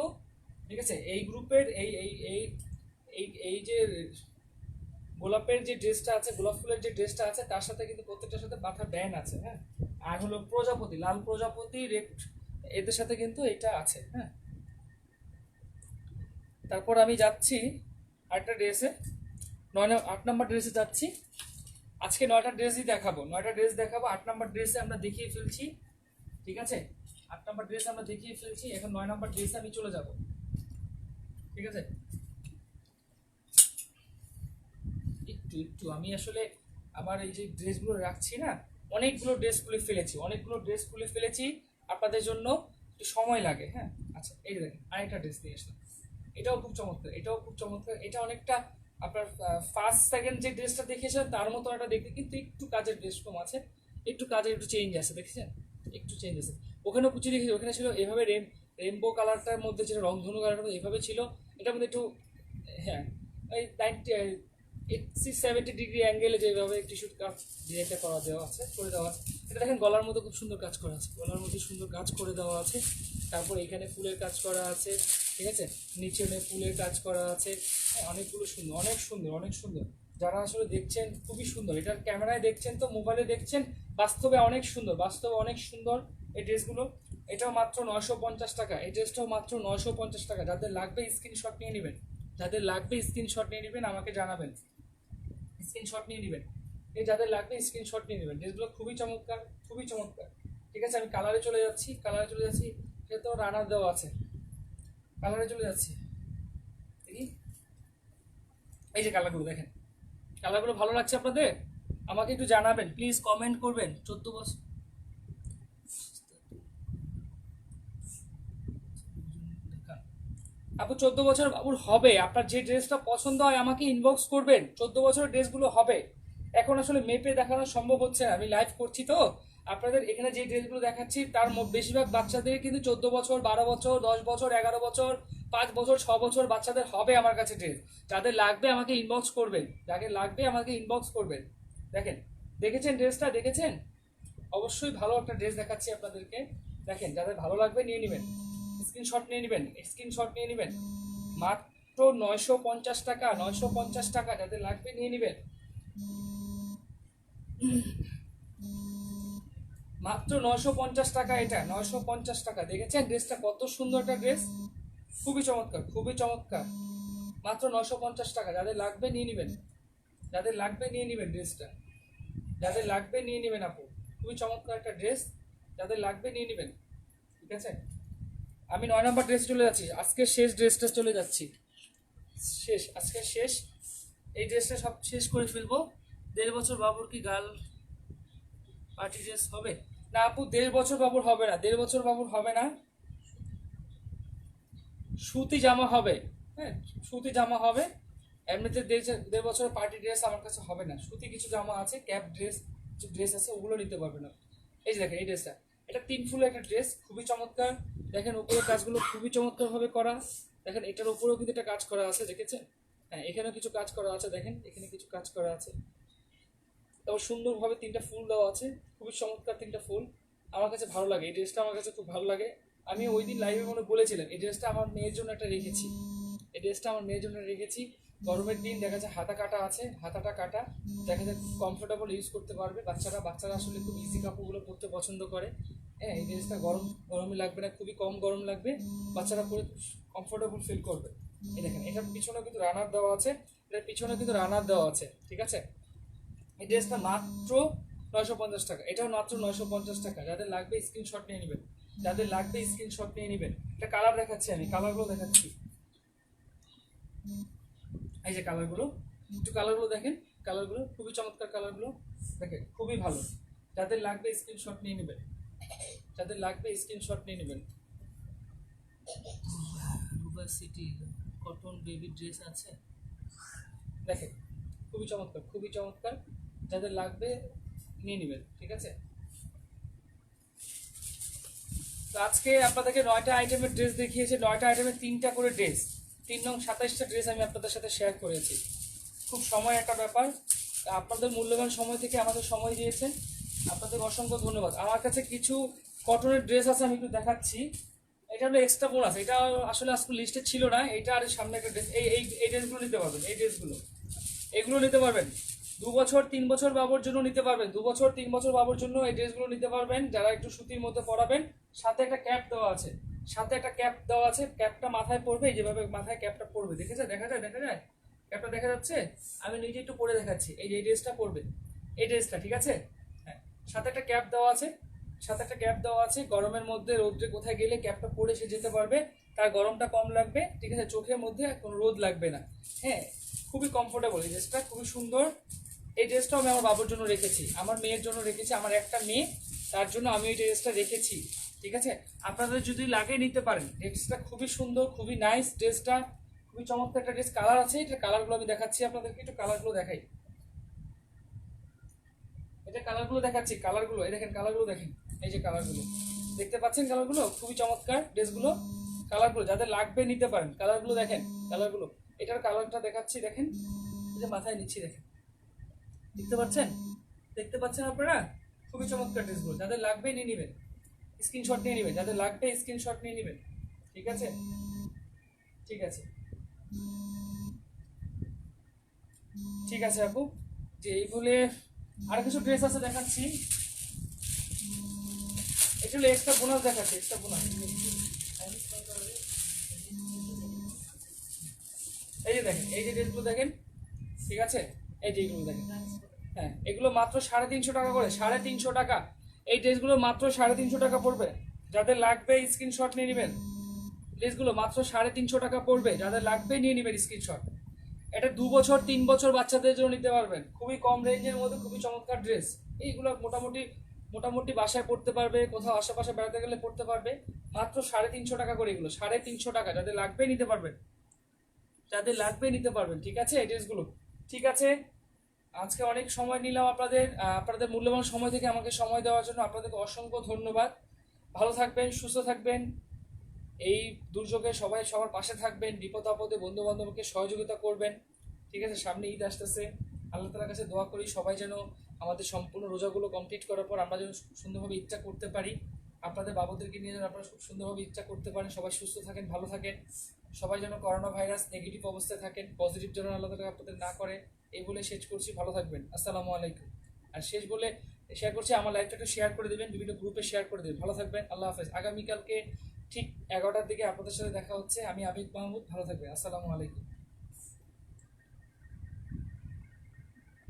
ঠিক আছে, এই গ্রুপের এই এই এই এই এই যে গোলাপের যে ড্রেসটা আছে, গোলাপ ফুলের যে ড্রেসটা আছে, তার সাথে কিন্তু প্রত্যেকটার সাথে মাথার ব্যান্ড আছে। হ্যাঁ, আর হলো প্রজাপতি, লাল প্রজাপতি, রেড, এদের সাথে কিন্তু এটা আছে। হ্যাঁ, তারপর আমি যাচ্ছি আরেকটা ড্রেসে, 8 নম্বর ড্রেসে যাচ্ছি। আজকে 9টা ড্রেসই দেখাবো, 9টা ড্রেস দেখাবো। 8 নম্বর ড্রেসে আমরা দেখিয়ে ফেলছি। ঠিক আছে, 8 নম্বর ড্রেস আমরা দেখিয়ে ফেলছি, এখন 9 নম্বর ড্রেসে আমি চলে যাব। ঠিক আছে, একটু একটু আমি আসলে আমার এই যে ড্রেসগুলো রাখছি না, অনেকগুলো ড্রেস খুলে ফেলেছি আপনাদের জন্য, একটু সময় লাগে। হ্যাঁ, আচ্ছা এই যে দেখেন আরেকটা ড্রেস দিয়ে আসলাম, এটাও খুব চমৎকার, এটাও খুব চমৎকার। এটা অনেকটা আপনার ফার্স্ট সেকেন্ড যে ড্রেসটা দেখেছিলেন তার মতো একটা দেখতে, কিন্তু একটু কাজের ড্রেস কম আছে, একটু কাজের একটু চেঞ্জ আছে, দেখেছেন একটু চেঞ্জ আছে। ওখানেও কুচি দেখেছি, ওখানে ছিল এভাবে রেনবো কালারটার মধ্যে, যেটা রংধনু কালারটা এভাবে ছিল, এটার মধ্যে একটু হ্যাঁ এই 80-70 ডিগ্রি অ্যাঙ্গেলে যেভাবে টিস্যুর কাজ ডিজাইনটা করা দেওয়া আছে, করে দেওয়া আছে। এটা দেখেন গলার মধ্যে খুব সুন্দর কাজ করা আছে, গলার মধ্যে সুন্দর কাজ করে দেওয়া আছে। তারপর এখানে ফুলের কাজ করা আছে। ঠিক আছে, নিচে ফুলের কাজ করা আছে। হ্যাঁ, অনেকগুলো সুন্দর, অনেক সুন্দর, অনেক সুন্দর। যারা আসলে দেখছেন খুবই সুন্দর, এটা ক্যামেরায় দেখছেন তো মোবাইলে দেখছেন, বাস্তবে অনেক সুন্দর, বাস্তবে অনেক সুন্দর এই ড্রেসগুলো। এটাও মাত্র 950 টাকা, এই ড্রেসটাও মাত্র 950 টাকা। যাদের লাগবে স্ক্রিনশট নিয়ে নেবেন, যাদের লাগবে স্ক্রিনশট নিয়ে নেবেন, আমাকে জানাবেন, স্ক্রিনশট নিয়ে নেবেন। এই যাদের লাগবে স্ক্রিনশট নিয়ে নেবেন, ড্রেসগুলো খুবই চমৎকার, খুবই চমৎকার। ঠিক আছে, আমি কালারে চলে যাচ্ছি, এটা তো রানার দেওয়া আছে। কালারে চলে যাচ্ছি, দেখি। এই যে কালারগুলো দেখেন, কালারগুলো ভালো লাগছে আপনাদের? আমাকে একটু জানাবেন প্লিজ, কমেন্ট করবেন। 14 বছর আপু, 14 বছর বাবুর হবে। আপনার যে ড্রেসটা পছন্দ হয় আমাকে ইনবক্স করবেন। 14 বছরের ড্রেসগুলো হবে। এখন আসলে মেপে দেখানো সম্ভব হচ্ছে না, আমি লাইভ করছি তো। আপনাদের এখানে যে ড্রেসগুলো দেখাচ্ছি তার বেশিরভাগ বাচ্চাদের কিন্তু 14 বছর, 12 বছর, 10 বছর, 11 বছর, 5 বছর, 6 বছর বাচ্চাদের হবে আমার কাছে ড্রেস। যাদের লাগবে আমাকে ইনবক্স করবেন, যাদের লাগবে আমাকে ইনবক্স করবেন। দেখেন, দেখেছেন ড্রেসটা? দেখেছেন? অবশ্যই ভালো একটা ড্রেস দেখাচ্ছি আপনাদেরকে। দেখেন, যাদের ভালো লাগবে নিয়ে নেবেন, স্ক্রিনশট নিয়ে নেবেন, স্ক্রিনশট নিয়ে নেবেন। মাত্র 950 টাকা, 950 টাকা, যাদের লাগবে নিয়ে নেবেন। মাত্র 950 টাকা, এটা 950 টাকা। দেখেছেন ড্রেসটা কত সুন্দর একটা ড্রেস? খুবই চমৎকার, খুবই চমৎকার। মাত্র 950 টাকা, যাদের লাগবে নিয়ে নেবেন, যাদের লাগবে নিয়ে নেবেন ড্রেসটা, যাদের লাগবে নিয়ে নেবেন আপু। খুবই চমৎকার একটা ড্রেস, যাদের লাগবে নিয়ে নেবেন। ঠিক আছে, আমি 9 নম্বর ড্রেস চলে যাচ্ছি, আজকে শেষ ড্রেসটা চলে যাচ্ছি। শেষ, আজকে শেষ। এই ড্রেসটা সব শেষ করে ফেলবো। 1.5 বছর বাবুর কি গার্ল পার্টি ড্রেস হবে? না আপু, 1.5 বছর বাবুর হবে না, 1.5 বছর বাবুর হবে না। সুতি জামা হবে। হ্যাঁ, সুতি জামা হবে। এমনিতে 1.5 বছরের পার্টি ড্রেস আমার কাছে হবে না। সুতি কিছু জামা আছে, ক্যাপ ড্রেস, কিছু ড্রেস আছে, ওগুলো নিতে পারবেন না। এই যে দেখেন এই ড্রেসটা, এটা 3 ফুলের একটা ড্রেস, খুবই চমৎকার। দেখেন উপরের কাজগুলো খুবই চমৎকার ভাবে করা। দেখেন এটার উপরেও কিন্তু একটা কাজ করা আছে, দেখেছেন? হ্যাঁ, এখানেও কিছু কাজ করা আছে, দেখেন এখানে কিছু কাজ করা আছে। তারপর সুন্দরভাবে 3টা ফুল দেওয়া আছে, খুবই চমৎকার 3টা ফুল। আমার কাছে ভালো লাগে এই ড্রেসটা, আমার কাছে খুব ভালো লাগে। আমি ওই দিন লাইভে মনে বলেছিলাম এই ড্রেসটা আমার মেয়ের জন্য একটা রেখেছি, এই ড্রেসটা আমার মেয়ের জন্য রেখেছি। গরমের দিন দেখা যায় হাতা কাটা আছে, হাতাটা কাটা, দেখা যায় খুব কমফোর্টেবল ইউজ করতে পারবে বাচ্চারা। বাচ্চারা আসলে খুব ইজি কাপড়গুলো পরতে পছন্দ করে। হ্যাঁ, এই ড্রেসটা গরমে লাগবে না, খুবই কম গরম লাগবে, বাচ্চারা পরে কমফোর্টেবল ফিল করবে। এই দেখেন, এটার পিছনে কিন্তু রানার দেওয়া আছে, এটার পিছনে কিন্তু রানার দেওয়া আছে। ঠিক আছে, এই ড্রেসটা মাত্র 950 টাকা, এটাও মাত্র 950 টাকা। যাদের লাগবে স্ক্রিনশট নিয়ে নেবেন, যাদের লাগবে স্ক্রিনশট নিয়ে নেবেন। এটা কালার দেখাচ্ছি, আমি কালারগুলো দেখাচ্ছি। এই যে কালারগুলো, একটু কালারগুলো দেখেন, কালারগুলো খুবই চমৎকার, কালারগুলো দেখেন খুবই ভালো। যাদের লাগবে স্ক্রিনশট নিয়ে নেবেন, যাদের লাগবে স্ক্রিনশট নিয়ে নেবেন। রুবার সিটি কটন বেবি ড্রেস আছে, দেখেন খুবই চমৎকার, খুবই চমৎকার। যাদের লাগবে নিয়ে নেবেন। ঠিক আছে, তো আজকে আপনাদেরকে 9টা আইটেমের ড্রেস দেখিয়েছি, 9টা আইটেমের 3টা করে ড্রেস, 3 নং 27টা ড্রেস আমি আপনাদের সাথে শেয়ার করেছি। খুব সময় একটা ব্যাপার, আপনাদের মূল্যবান সময় থেকে আমাদের সময় দিয়েছেন, আপনাদের অসংখ্য ধন্যবাদ। আমার কাছে কিছু কটনের ড্রেস আছে, আমি একটু দেখাচ্ছি। এটা হলো এক্সট্রা বোনাস, এটা আসলে আজকে লিস্টে ছিল না। এইটা আর সামনে একটা ড্রেস, এই ড্রেসগুলো নিতে পারবেন, এই ড্রেসগুলো, এগুলো নিতে পারবেন। 2 বছর 3 বছর বাবুর জন্য নিতে পারবেন, 2 বছর 3 বছর বাবুর জন্য এই ড্রেসগুলো নিতে পারবেন, যারা একটু সুতির মধ্যে পরাবেন। সাথে একটা ক্যাপ দেওয়া আছে, সাথে একটা ক্যাপ দেওয়া আছে, ক্যাপটা মাথায় পড়বে, যেভাবে মাথায় ক্যাপটা পড়বে, দেখেছে? দেখা যায়, দেখা যায় ক্যাপটা দেখা যাচ্ছে? আমি নিজে একটু পরে দেখাচ্ছি। এই যে এই ড্রেসটা পরবে, এই ড্রেসটা, ঠিক আছে? হ্যাঁ, সাথে একটা ক্যাপ দেওয়া আছে, সাথে একটা ক্যাপ দেওয়া আছে। গরমের মধ্যে রোদ্রে কোথায় গেলে ক্যাপটা পরে সে যেতে পারবে, তার গরমটা কম লাগবে। ঠিক আছে, চোখের মধ্যে কোনো রোদ লাগবে না। হ্যাঁ, খুবই কমফোর্টেবল এই ড্রেসটা, খুবই সুন্দর। এই ড্রেসটাও আমি আমার বাবুর জন্য রেখেছি, আমার মেয়ের জন্য রেখেছি, আমার একটা মেয়ে, তার জন্য আমি এই ড্রেসটা রেখেছি। ঠিক আছে, আপনাদের যদি লাগে নিতে পারেন। ড্রেসটা খুবই সুন্দর, খুবই নাইস ড্রেসটা, খুবই চমৎকার একটা ড্রেস। কালার আছে, এটা কালারগুলো আমি দেখাচ্ছি আপনাদেরকে, একটু কালারগুলো দেখাই। এটা কালারগুলো দেখাচ্ছি, কালারগুলো এই দেখেন, কালারগুলো দেখেন, এই যে কালারগুলো দেখতে পাচ্ছেন, কালারগুলো খুবই চমৎকার ড্রেসগুলো। কালারগুলো যাদের লাগবে নিতে পারেন, কালারগুলো দেখেন, কালারগুলো। এটার কালারটা দেখাচ্ছি, দেখেন, এই যে মাথায় নিচ্ছি, দেখেন, দেখতে পাচ্ছেন, দেখতে পাচ্ছেন আপনারা? খুবই চমৎকার ড্রেসগুলো, যাদের লাগবে নিয়ে নেবেন, স্ক্রিনশট নিয়ে নেবেন, যাদের লাগবে স্ক্রিনশট নিয়ে নেবেন। ঠিক আছে, ঠিক আছে, ঠিক আছে আপু। যে এই বলে আর কিছু ড্রেস আছে দেখাচ্ছি। এটা হলো এক্সট্রা বোনাস দেখাচ্ছি, এক্সট্রা বোনাস। এই যে দেখেন, এই যে ড্রেসগুলো দেখেন, ঠিক আছে, এই যে এইগুলো দেখেন। হ্যাঁ, এগুলো মাত্র 350 টাকা করে, 350 টাকা। এই ড্রেসগুলো মাত্র 350 টাকা পড়বে। যাদের লাগবে স্ক্রিনশট নিয়ে নেবেন, ড্রেসগুলো মাত্র 350 টাকা পড়বে, যাদের লাগবে নিয়ে নেবেন স্ক্রিনশট। এটা 2 বছর 3 বছর বাচ্চাদের জন্য নিতে পারবেন, খুবই কম রেঞ্জের মধ্যে খুবই চমৎকার ড্রেস। এইগুলো মোটামুটি মোটামুটি বাসায় পড়তে পারবে, কোথাও আশেপাশে বেড়াতে গেলে পড়তে পারবে। মাত্র 350 টাকা করে এগুলো, 350 টাকা। যাদের লাগবে নিতে পারবেন, যাদের লাগবে নিতে পারবেন। ঠিক আছে এই ড্রেসগুলো। ঠিক আছে, আজকে অনেক সময় নিলাম আপনাদের, আপনাদের মূল্যবান সময় থেকে আমাকে সময় দেওয়ার জন্য আপনাদেরকে অসংখ্য ধন্যবাদ। ভালো থাকবেন, সুস্থ থাকবেন। এই দুর্যোগে সবাই সবার পাশে থাকবেন, বিপদ আপদে বন্ধু বান্ধবকে সহযোগিতা করবেন। ঠিক আছে, সামনে ঈদ আসতেছে, আল্লাহ তালার কাছে দোয়া করি সবাই যেন আমাদের সম্পূর্ণ রোজাগুলো কমপ্লিট করার পর আমরা যেন সুন্দরভাবে ঈদটা করতে পারি। আপনাদের বাবুদেরকে নিয়ে যেন আপনারা খুব সুন্দরভাবে ঈদটা করতে পারেন। সবাই সুস্থ থাকেন, ভালো থাকেন। সবাই যেন করোনা ভাইরাস নেগেটিভ অবস্থায় থাকেন, পজিটিভ যেন আল্লাহ তালা আপনাদের না করে। এই বলে শেষ করছি, ভালো থাকবেন, আসসালামু আলাইকুম। আর শেষ বলে শেয়ার করছি, আমার লাইভটা একটু শেয়ার করে দেবেন, বিভিন্ন গ্রুপে শেয়ার করে দেবেন। ভালো থাকবেন, আল্লাহ হাফেজ। আগামীকালকে ঠিক 11টার দিকে আপনাদের সাথে দেখা হচ্ছে। আমি আবিদ মাহমুদ, ভালো থাকবেন, আসসালামু আলাইকুম।